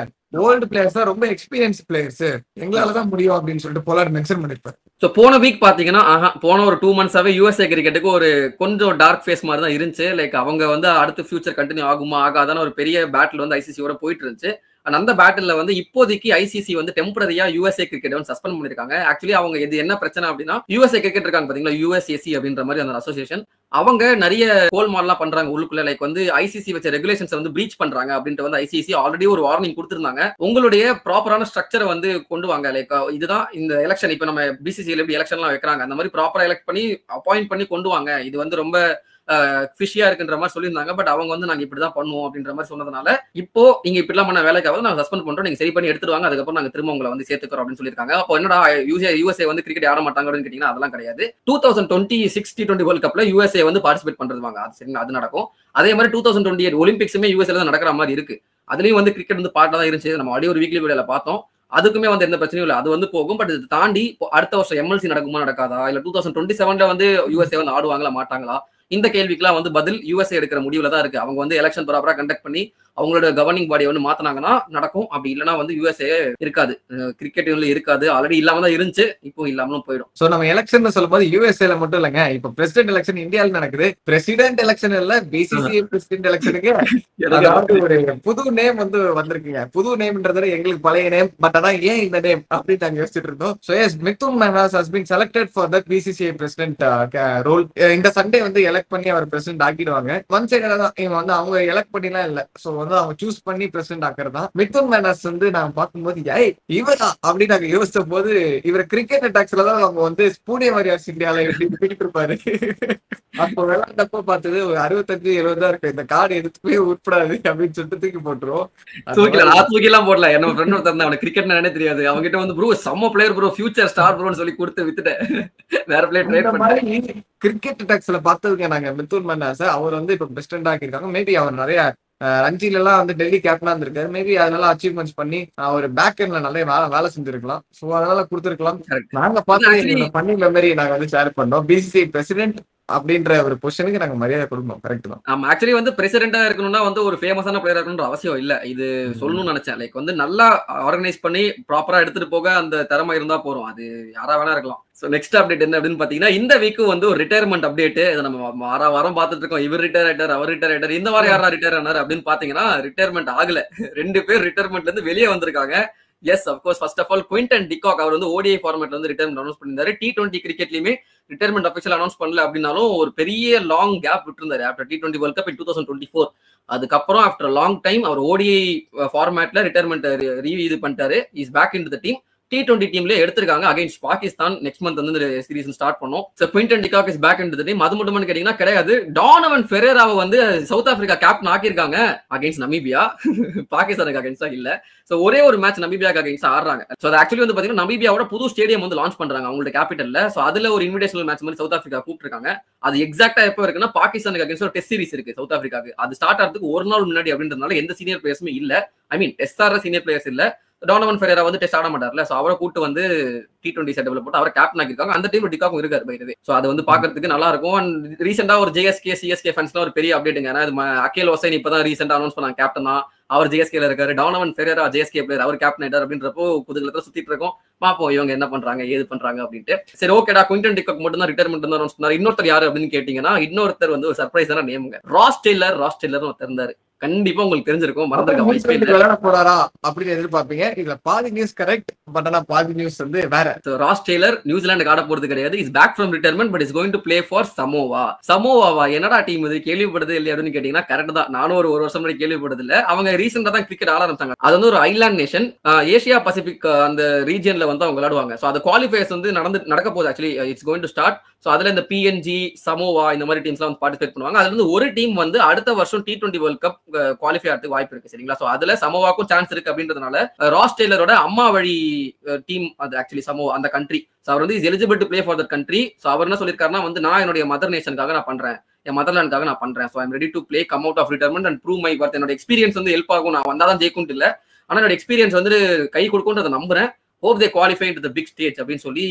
ஓல்டு பிளேயர்ஸ் தான் ரொம்ப எக்ஸ்பீரியன்ஸ் பிளேயர்ஸ், எங்களாலதான் முடியும் அப்படின்னு சொல்லிட்டு பொலார்ட் மென்ஷன் பண்ணிருப்பாரு. ஸோ போன வீக் பாத்தீங்கன்னா போன ஒரு 2 மந்த்ஸாவே USA கிரிக்கெட்டுக்கு ஒரு கொஞ்சம் டார்க் ஃபேஸ் மாதிரி தான் இருந்துச்சு. லைக் அவங்க வந்து அடுத்து ஃபியூச்சர் கண்டினியூ ஆகுமா ஆகாதான ஒரு பெரிய பேட்டில் வந்து ICCயோட போயிட்டு இருந்துச்சு. அந்த பேட்டில் வந்து இப்போதைக்கு ICC வந்து டெம்பரரியா USA கிரிக்கெட் வந்து சஸ்பெண்ட் பண்ணிருக்காங்க. ஆக்சுவலி அவங்க இது என்ன பிரச்சனை அப்படின்னா, USA கிரிக்கெட் இருக்காங்க பாத்தீங்களா, USAC அப்படின்ற மாதிரி அந்த அசோசியேஷன், அவங்க நிறைய கோல்மால்லாம் பண்றாங்க உள்ளுக்குள்ள. லைக் வந்து ICC வச்ச ரெகுலேஷன்ஸ் வந்து பிரீச் பண்றாங்க அப்படின்ட்டு வந்து ICC ஆல்ரெடி ஒரு வார்னிங் கொடுத்திருந்தாங்க. உங்களுடைய ப்ராப்பரான ஸ்ட்ரக்சரை வந்து கொண்டு வாங்க. லைக் இதுதான் இந்த எலெக்ஷன், இப்ப நம்ம BCCல எப்படி எலெக்ஷன்லாம் வைக்கிறாங்க அந்த மாதிரி ப்ராப்பரா எலெக்ட் பண்ணி அப்பாயிண்ட் பண்ணி கொண்டு வாங்க. இது வந்து ரொம்ப ஃபிஷியா இருக்குன்ற மாதிரி சொல்லியிருந்தாங்க. பட் அவங்க வந்து நாங்க இப்படிதான் பண்ணுவோம் அப்படின்ற மாதிரி சொன்னதுனால இப்போ நீங்க இப்படிலாம் பண்ண வேலைக்காவது நாங்க சஸ்பெண்ட் பண்றோம், நீங்க சரி பண்ணி எடுத்துருவாங்க, அதுக்கப்புறம் நாங்க திரும்ப உங்களை வந்து சேர்த்துக்கிறோம் அப்படின்னு சொல்லியிருக்காங்க. அப்போ என்னடா யூஎஸ்ஏ வந்து கிரிக்கெட் ஆட மாட்டாங்க அப்படின்னு கேட்டீங்கன்னா அதெல்லாம் கிடையாது. 2026 T20 வேர்ல்ட் கப்ல யூஎஸ்ஏ வந்து பார்ட்டிசிபேட் பண்றதுவாங்க, அது சரிங்களா, அது நடக்கும். அதே மாதிரி 2028 ஒலிம்பிக்ஸுமே யூஎஸ்ஏல தான் நடக்கிற மாதிரி இருக்கு. அதுலயும் வந்து கிரிக்கெட் வந்து பார்ட்டா தான் இருந்துச்சு. நம்ம அப்படியே ஒரு வீக்லி வீடியோல பார்த்தோம். அதுக்குமே வந்து எந்த பிரச்சனையும் இல்லை, அது வந்து போகும். பட் இது தாண்டி அடுத்த வருஷம் எம்எல்சி நடக்குமா நடக்காதா, இல்ல 2027 வந்து யூஎஸ்ஏ வந்து ஆடுவாங்களா மாட்டாங்களா, இந்த கேள்விக்கெல்லாம் வந்து பதில் யூஎஸ்ஏ எடுக்கிற முடிவுல தான் இருக்கு. அவங்க வந்து எலெக்ஷன் ப்ராப்பரா கண்டக்ட் பண்ணி அவங்களோட கவர்னிங் பாடியை வந்து மாத்தினாங்கன்னா நடக்கும். அப்படி இல்லைன்னா வந்து யூஎஸ்ஏ இருக்காது, கிரிக்கெட் இருக்காது. ஆல்ரெடி இல்லாம தான் இருந்துச்சு, இப்போ இல்லாமலும் போயிடும். சோ நம்ம எலெக்ஷன் சொல்லும்போது யூஎஸ்ஏல மட்டும் இல்லங்க, இப்ப பிரசிடென்ட் எலெக்ஷன் இந்தியால நடக்குது. பிரசிடென்ட் எலெக்ஷன் இல்ல, பிசிசிஐ பிரசிடென்ட் எலெக்ஷனுக்கு அதாவது ஒரு புது நேம் வந்து வந்திருக்குங்க. புது நேம்ன்றத எங்களுக்கு பழைய நேம், பட் ஆனா ஏன் இந்த நேம் அப்படின்னு நாங்க யோசிச்சுட்டு இருந்தோம். So yes, Mithun Manhas has been selected for the BCCI president role. இந்த சண்டே வந்து எலெக்ட் பண்ணி அவர் பிரசிடென்ட் ஆக்கிடுவாங்க. ஒன் சைடா தான் இவங்க வந்து அவங்க எலெக்ட் பண்ணிலாம் இல்ல, சோ வந்து அவங்க சூஸ் பண்ணி பிரசிடென்ட் ஆக்குறதா. மிதுன் மன்னாஸ் வந்து நாங்க பார்க்கும்போது இவரா அப்படின்னு நாங்க யோசிச்ச போது, இவர் கிரிக்கெட் அட்டாக்ஸ்ல தான் அவங்க வந்து ஸ்பூனிய வாரியர்ஸ் இந்தியால எப்படி போயிட்டு இருப்பாரு. அப்போ விளையாண்டப்போ பார்த்தது ஒரு 65-70 தான் இருக்கு. இந்த கார்டு எதுக்குமே உட்படாது அப்படின்னு சொல்லிட்டு தூக்கி போட்டுருவோம். தூக்கி எல்லாம் போடல. என்ன ஃப்ரெண்ட் ஒருத்தர் அவனுக்கு கிரிக்கெட் என்னன்னே தெரியாது, அவங்க கிட்ட வந்து ப்ரோ செம்ம பிளேயர் ப்ரோ, ஃபியூச்சர் ஸ்டார் ப்ரோன்னு சொல்லி கொடுத்து வித்துட்டேன். வேற பிளேயர் ட்ரேட் பண்ணி கிரிக்கெட் அட்டாக்ஸ்ல பார்த்ததுங்க நாங்க மிதுன் மன்னாஸ். அவர் வந்து இப்ப பிரசிடென்ட் ஆக்கியிருக்காங்க. மேபி அவர் நிறைய ரஞ்சில எல்லாம் வந்து டெல்லி கேப்டனா இருந்திருக்காரு. மேபி அதனால அச்சீவ்மெண்ட்ஸ் பண்ணி ஒரு பேக் எண்ட்ல நிறைய வேலை செஞ்சிருக்கலாம். சோ அதனால கொடுத்திருக்கலாம். நாங்க பார்த்து பண்ணி மெமரி நாங்க வந்து ஷேர் பண்ணோம். பிசிசிஐ பிரசிடென்ட் அப்படின்ற ஒரு பொசிஷனுக்கு நாங்க மரியாதை கொடுக்கணும். கரெக்ட் தான். ஆமா, ஆக்சுவலி வந்து பிரசிடென்டா இருக்கணும்னா வந்து ஒரு ஃபேமஸான பிளேயர் இருக்கணும்ன்ற அவசியம் இல்ல. இது சொல்லணும்னு நினைச்சேன். லைக் வந்து நல்லா ஆர்கனைஸ் பண்ணி ப்ராப்பரா எடுத்துட்டு போக அந்த திறமை இருந்தா போறோம், அது யாரா வேணா இருக்கலாம். சோ நெக்ஸ்ட் அப்டேட் என்ன அப்படின்னு பாத்தீங்கன்னா, இந்த வீக்கு வந்து ஒரு ரிட்டையர்மெண்ட் அப்டேட். இதை நம்ம வாரம் பார்த்துட்டு இருக்கோம். இவர் ரிட்டையர் ஆயிட்டார், அவர் ரிட்டையர் ஆயிட்டார். இந்த வாரம் யாரா ரிட்டையர் ஆனார் அப்படின்னு பாத்தீங்கன்னா ரிட்டையர்மெண்ட் ஆகல. 2 பேர் ரிட்டையர்மெண்ட்ல இருந்து வெளியே வந்திருக்காங்க. Yes, of course, first of all Quinton de Kock அவர் வந்து ஓடிஐ ஃபார்மேட்ல வந்து ரிட்டையர்மெண்ட் அனௌன்ஸ் பண்ணியிருந்தாரு. T20 கிரிக்கெட்லயுமே ரிட்டையர்மெண்ட் அஃபிஷியல் அனௌன்ஸ் பண்ணல அப்படின்னாலும் ஒரு பெரிய லாங் கேப் விட்டுருந்தாரு after T20 world cup in 2024. அதுக்கப்புறம் ஆஃப்டர் லாங் டைம் அவர் ஓடிஐ ஃபார்மேட்ல ரிட்டையர்மெண்ட் இது பண்ணிட்டாரு. Is back in the team. T20 டீம்ல எடுத்திருக்காங்க அகைன்ஸ்ட் பாகிஸ்தான். நெக்ஸ்ட் மந்த் வந்து சீரீஸ் ஸ்டார்ட் பண்ணும். So Quinton de Kock is back in the team. அது மட்டும் கேட்டீங்கன்னா கிடையாது, டானவன் ஃபெரேராவை வந்து சவுத் ஆப்பிரிக்கா கேப்டன் ஆக்கியிருக்காங்க அகைன்ஸ்ட் நமீபியா. பாகிஸ்தானுக்கு அகைன்ஸ்டா இல்ல. சோ ஒரே ஒரு மேட்ச் நமீபியாக்கு அகைன்ஸ்டா ஆடுறாங்க. சோ அது ஆக்சுவலி வந்து பாத்தீங்கன்னா நமீபியாவோட புது ஸ்டேடியம் வந்து லான்ச் பண்றாங்க அவங்களோட கேபிட்டல்ல. சோ அதுல ஒரு இன்விடேஷனல் மேட்ச் மாதிரி சவுத் ஆப்பிரிக்கா கூப்பிட்டுருக்காங்க. அது எக்ஸாக்டா எப்போ இருக்குன்னா பாகிஸ்தானுக்கு அகைன்ஸ்ட் ஒரு டெஸ்ட் சீரிஸ் இருக்கு சவுத் ஆப்பிரிக்காக்கு. அது ஸ்டார்ட் ஆகிறதுக்கு ஒரு நாள் முன்னாடி அப்படின்றதுனால எந்த சீனியர் பிளேயர்ஸுமே இல்ல. ஐ மீன் டெஸ்ட் ஆடுற சீனியர் பிளேயர்ஸ் இல்ல. டானவன் ஃபெரேரா வந்து டெஸ்ட் ஆட மாட்டார்ல, சோ அவரை கூட்டு வந்து T20 செட்டப்ல போட்டு அவரை கேப்டன் ஆக்கிருக்காங்க. அந்த டீம்ல டிகாக்கும் இருக்காரு பை தி வே. சோ அது வந்து பாக்குறதுக்கு நல்லா இருக்கும். அண்ட் ரீசெண்டா ஒரு JSK ஃபேன்ஸ்ல ஒரு பெரிய அப்டேட்டுங்க. ஏன்னா அகேல் ஹுசைன் இப்பதான் ரீசெண்டா அனௌன்ஸ் பண்ணாங்க கேப்டன் தான். அவர் JSKல இருக்காரு. டானவன் ஃபெரேரா JSK பிளேயர், அவர் கேப்டன் ஆயிட்டார் அப்படின்றப்போ குதூகலத்துல சுத்திட்டு இருக்கோம். பாப்போம் இவங்க என்ன பண்றாங்க ஏது பண்றாங்க அப்படின்ட்டு. சரி, ஓகேடா, குவிண்டன் டிகாக் மட்டும் தான் ரிட்டையர்மெண்ட் வந்து அனௌன்ஸ் பண்ணாரு. இன்னொருத்தர் யாரு அப்படின்னு கேட்டீங்கன்னா, இன்னொருத்தர் வந்து ஒரு சர்ப்ரைஸான நேமுங்க. ராஸ் டெய்லர் ஒருத்தர் இருந்தாரு. கண்டிப்பா உங்களுக்கு தெரிஞ்சிருக்கும், மறந்துருக்க போறாரா அப்படின்னு எதிர்பார்ப்பீங்க. இதுல பாதி நியூஸ் கரெக்ட், பட் ஆனா பாதி நியூஸ் வந்து வேற. ராஸ் டெய்லர் நியூசிலாந்துக்கு ஆட போறது கிடையாது. Is back from retirement but is going to play for சமோவாவா. என்னடா டீம் இது, கேள்விப்படுது இல்லையா அப்படின்னு கேட்டீங்கன்னா கரெக்ட் தான். நானும் ஒரு வருஷம் முன்னாடி கேள்விப்படுது இல்ல. அவங்க ரீசெண்டா தான் கிரிக்கெட் ஆட ஆரம்பிச்சாங்க. அது வந்து ஒரு ஐலாண்ட் நேஷன், ஏசியா பசிபிக் அந்த ரீஜியன்ல வந்து அவங்க விளையாடுவாங்க. சோ அது குவாலிஃபயர்ஸ் வந்து நடக்க போகுது. Actually it's going to start. So அதுல இந்த PNG, சமோவா இந்த மாதிரி டீம்ஸ்லாம் வந்து பார்ட்டிசிபேட் பண்ணுவாங்க. அதுல இருந்து ஒரு டீம் வந்து அடுத்த வருஷம் T20 வேர்ல்ட் கப் குவாலிஃபை ஆகிறதுக்கு வாய்ப்பு இருக்கு. சரிங்களா? சோ அதுல சமோவாக்கும் சான்ஸ் இருக்கு அப்படின்றதுனால ராஸ் டெய்லரோட அம்மா வழி டீம் அது ஆக்சுவலி சமோவா அந்த கண்ட்ரி. சோ அவர் வந்து is eligible to play for that country. So அவர் என்ன சொல்லிருக்காருன்னா வந்து நான் என்னுடைய மதர் நேஷனுக்காக நான் பண்றேன், என் மதர்லாண்டுக்காக நான் பண்றேன். So I am ready to play, come out of retirement and prove my worth. என்னோட எக்ஸ்பீரியன்ஸ் வந்து ஹெல்ப் ஆகும். நான் வந்தாதான் ஜெயிக்கும் இல்ல, ஆனா என்னோட எக்ஸ்பீரியன்ஸ் வந்து கை கொடுக்கும்ன்றதை நம்புறேன். hope they qualify into the big stage அப்படின்னு சொல்லி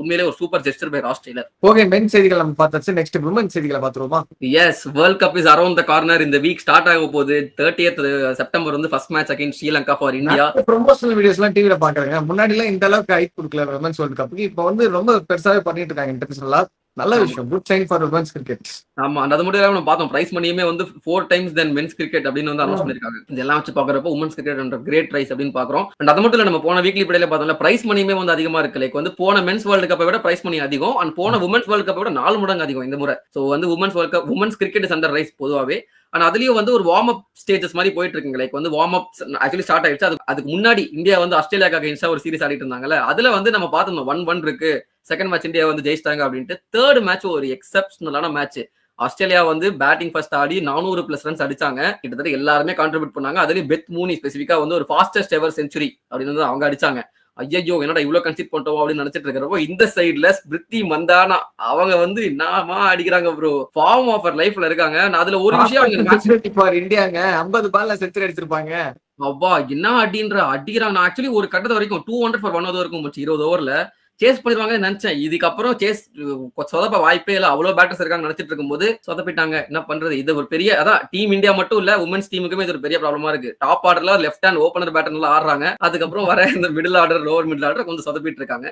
உண்மையிலே ஒரு super gesture by Ross Taylor. Okay, men செய்திகள் நம்ம பார்த்தாச்சு. நெக்ஸ்ட் விமன் செய்திகளை பார்த்துருவோமா? Yes, world cup is around the corner. இந்த வீக் ஸ்டார்ட் ஆக போகுது. 30th செப்டம்பர் வந்து first match against Sri Lanka for India. Promotional videos எல்லாம் டிவில பாக்குறாங்க. முன்னாடி எல்லாம் இந்த அளவுக்கு ஹைட் கொடுக்கல விமன்ஸ் வேர்ல்ட் கப்புக்கு. இப்போ வந்து ரொம்ப பெருசாவே பண்ணிட்டு இருக்காங்க இன்டர்நேஷனலா. நல்ல விஷயம், good sign for women's cricket. ஆமா, அது மட்டும் இல்லாம நம்ம பார்த்தோம் பிரைஸ் மணியுமே வந்து 4 times than men's cricket அப்படின்னு வந்து அனௌன்ஸ் பண்ணிருக்காங்க. இதெல்லாம் வச்சு பாக்குறப்ப உமன்ஸ் கிரிக்கெட் கிரேட் பிரைஸ் அப்படின்னு பாக்குறோம். அண்ட் அது மட்டும் இல்ல, நம்ம போன வீக்லி பிடையில பார்த்தோம்ல பிரைஸ் மணியுமே வந்து அதிகமா இருக்கு. லைக் வந்து போன மென்ஸ் வேர்ல்ட் கப்பை விட பிரைஸ் மணி அதிகம், அண்ட் போன உமன்ஸ் வேர்ல்ட் கப்பை விட 4 மடங்கு அதிகம் இந்த முறை. சோ வந்து women's world cup, women's cricket is under rice பொதுவாவே. ஆனா அதுலயும் வந்து ஒரு வார்ம் அப் ஸ்டேஜஸ் மாதிரி போயிட்டு இருக்குங்க. லைக் வந்து வார்ம் அப் ஆக்சுவலி ஸ்டார்ட் ஆயிடுச்சு. அதுக்கு முன்னாடி இந்தியா வந்து ஆஸ்திரேலியாக்கு அகைன்ஸ்டா ஒரு சீரிஸ் ஆடிட்டு இருந்தாங்கல்ல, அதுல வந்து நம்ம பார்த்தோம் 1-1 இருக்கு. செகண்ட் மேட்ச் இந்தியா வந்து ஜெயிச்சிட்டாங்க அப்படின்ட்டு. தேர்ட் மேட்ச் ஒரு எக்ஸப்ஷனலான மேட்ச். ஆஸ்திரேலியா வந்து பேட்டிங் ஃபர்ஸ்ட் ஆடி 400+ ரன்ஸ் அடிச்சாங்க. கிட்டத்தட்ட எல்லாருமே கான்ட்ரிபியூட் பண்ணாங்க. அதுலயும் பெத் மூனி ஸ்பெசிஃபிக்கா வந்து ஒரு ஃபாஸ்டஸ்ட் எவர் செஞ்சுரி அப்படின்னு வந்து அவங்க அடிச்சாங்க. ஐயோ என்னடா இவ்வளவு கன்சிட் பண்ணிட்டோம் அப்படின்னு நினைச்சிட்டு இருக்கிறப்போ இந்த சைடுல ஸ்மிருதி மந்தானா அவங்க வந்து என்னமா அடிக்கிறாங்க ப்ரோ. ஃபார்ம் ஆஃப் லைஃப்ல இருக்காங்க. நான் அதுல ஒரு விஷயம் இந்தியாங்க 50 பால்ல செஞ்சுரி அடிச்சிருப்பாங்க. அவ்வா என்ன அடிக்கிறாங்க. நான் ஆக்சுவலி ஒரு கட்டத்து வரைக்கும் 200 for 1 over இருக்கும் 20 ஓவர்ல சேஸ் பண்ணிடுவாங்கன்னு நினைச்சேன். இதுக்கப்புறம் சேஸ் சொதப்ப வாய்ப்பே இல்லை. அவ்வளவு பேட்டர்ஸ் இருக்காங்க நினைச்சிட்டு இருக்கும்போது சொதப்பிட்டாங்க. என்ன பண்றது? இது ஒரு பெரிய அதான் டீம் இந்தியா மட்டும் இல்ல, உமன்ஸ் டீமுக்குமே இது ஒரு பெரிய ப்ராப்ளமா இருக்கு. டாப் ஆர்டர்ல லெஃப்ட் ஹேண்ட் ஓபனர் பேட்டர் நல்லா ஆடுறாங்க. அதுக்கப்புறம் வர இந்த middle order lower middle order கொஞ்சம் சொதப்பிட்டு இருக்காங்க.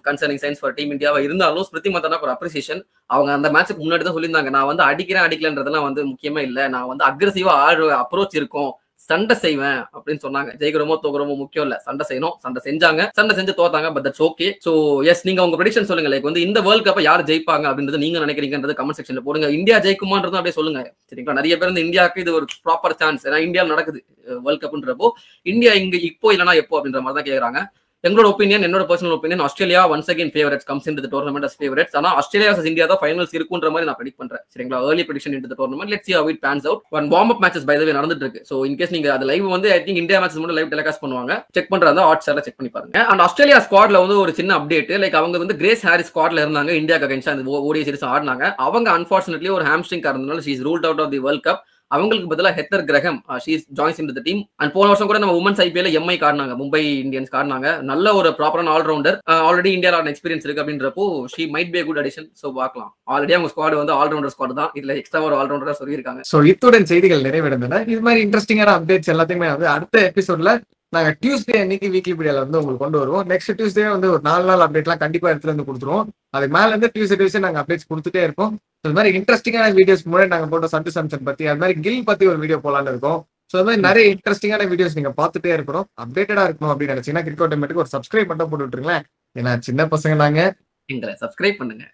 கன்சர்னிங் சைன்ஸ் ஃபார் டீம் இந்தியாவா இருந்தாலும் ஸ்மிருதி மந்தானா ஒரு அப்ரிசியேஷன். அவங்க அந்த மேட்சுக்கு முன்னாடி தான் சொல்லியிருந்தாங்க, நான் வந்து அடிக்கலன்றதெல்லாம் வந்து முக்கியமே இல்லை, நான் வந்து அக்ரெசிவா அப்ரோச் இருக்கும், சண்டை செய்வேன் அப்படின்னு சொன்னாங்க. ஜெயிக்கிறோமோ தோக்குறோமோ முக்கியம் இல்ல, சண்டை செய்யணும். சண்டை செஞ்சாங்க, சண்டை செஞ்சு தோத்தாங்க. But that's okay. So yes, நீங்க உங்க ப்ரெடிக்ஷன் சொல்லுங்க. லைக் வந்து இந்த வேர்ல்ட் கப்பை யார் ஜெயிப்பாங்க அப்படின்றது நீங்க நினைக்கிறீங்கன்றது கமெண்ட் செக்ஷன்ல போடுங்க. இந்தியா ஜெயிக்குமான்றதும் அப்படியே சொல்லுங்க. சரிங்களா? நிறைய பேர் இந்த இந்தியாவுக்கு இது ஒரு ப்ராப்பர் சான்ஸ், ஏன்னா இந்தியாவில் நடக்குது வேர்ல்ட் கப்ன்றப்போ இந்தியா இங்க இப்போ இல்லைனா எப்போ அப்படின்ற மாதிரி தான் கேட்கறாங்க. எங்களோட ஒப்பீனியன், என்னோட personal opinion, Australia once again favourites comes into the tournament as favourites. ஆனா ஆஸ்திரேலியா vs இந்தியா தான் ஃபைனல்ஸ் இருக்குன்ற மாதிரி நான் ப்ரெடிக்ட் பண்றேன். சரிங்களா? early prediction into the tournament. Let's see how it pans out. One warm up matches by the way நடந்துட்டு இருக்கு. So in case நீங்க அது லைவ் வந்து ஐ திங்க் இந்தியா மேட்சஸ் மட்டும் லைவ் டெலிகாஸ்ட் பண்ணுவாங்க. செக் பண்றதா ஹாட் ஸ்டார்ல செக் பண்ணி பாருங்க. அண்ட் ஆஸ்திரேலியா ஸ்குவாட்ல வந்து ஒரு சின்ன அப்டேட். லைக் அவங்க வந்து கிரேஸ் ஹாரிஸ் ஸ்குவாட்ல இருந்தாங்க. இந்தியாக்கு அகைன்ஸ்டா அந்த ஓடிஐ சீரிஸ் ஆடினாங்க. அவங்க அன்பார்ச்சுனேட்லி ஒரு ஹாம்ஸ்ட்ரிங் காரணத்தினால she is ruled out of the world cup. அவங்களுக்கு பதிலாக Heather Graham she joins into the team. And போன வருஷம் கூட நம்ம உமன்ஸ் ஐபிஎல் எம்ஐ காரணாங்க, மும்பை இந்தியன்ஸ் காரணாங்க. நல்ல ஒரு ப்ராப்பரான ஆல்ரவுண்டர், ஆல்ரெடி இந்தியாவில் எக்ஸ்பீரியன்ஸ் இருக்கு அப்படின்றப்போ she might be a good addition. So பார்க்கலாம். ஆல்ரெடி அவங்க ஸ்குவாட் வந்து ஆல்ரவுண்டர் ஸ்குவாட் தான், இதுல எக்ஸ்ட்ரா ஒரு ஆல்ரவுண்டரா சொல்லியிருக்காங்க. ஸோ இத்துடன் செய்திகள் நிறைவடைந்தன. இது மாதிரி இன்ட்ரெஸ்டிங்கான அப்டேட்ஸ் எல்லாத்தையுமே வந்து அடுத்த எபிசோட்ல நாங்க டியூஸ்டே அன்னைக்கு வீக்லி வீடியோல வந்து உங்களுக்கு கொண்டு வருவோம். நெக்ஸ்ட் டியூஸ்டே வந்து ஒரு 4 நாள் அப்டேட்லாம் கண்டிப்பா எடுத்துட்டு வந்து கொடுத்துருவோம். அதுக்கு மேல இருந்து டியூஸ்டே நாங்க அப்டேட்ஸ் கொடுத்துட்டே இருக்கோம். இது மாதிரி இன்ட்ரெஸ்டிங்கான வீடியோஸ் முன்னாடி நாங்க போட்ட சண்டு சாம்சன் பத்தி, அது மாதிரி கில் பத்தி ஒரு வீடியோ போலான்னு இருக்கோம். ஸோ அது மாதிரி நிறைய இன்ட்ரெஸ்டிங்கான வீடியோஸ் நீங்க பார்த்துட்டே இருக்கணும். அப்டேட்டடா இருக்கணும் அப்படின்னு நினைச்சீங்கன்னா கிரிக்கெட் டைமெட்டுக்கு ஒரு சப்ஸ்கிரைப் மட்டும் போட்டு விட்டுருங்களேன். ஏன்னா சின்ன பசங்க நாங்க, எங்களை சப்ஸ்கிரைப் பண்ணுங்க.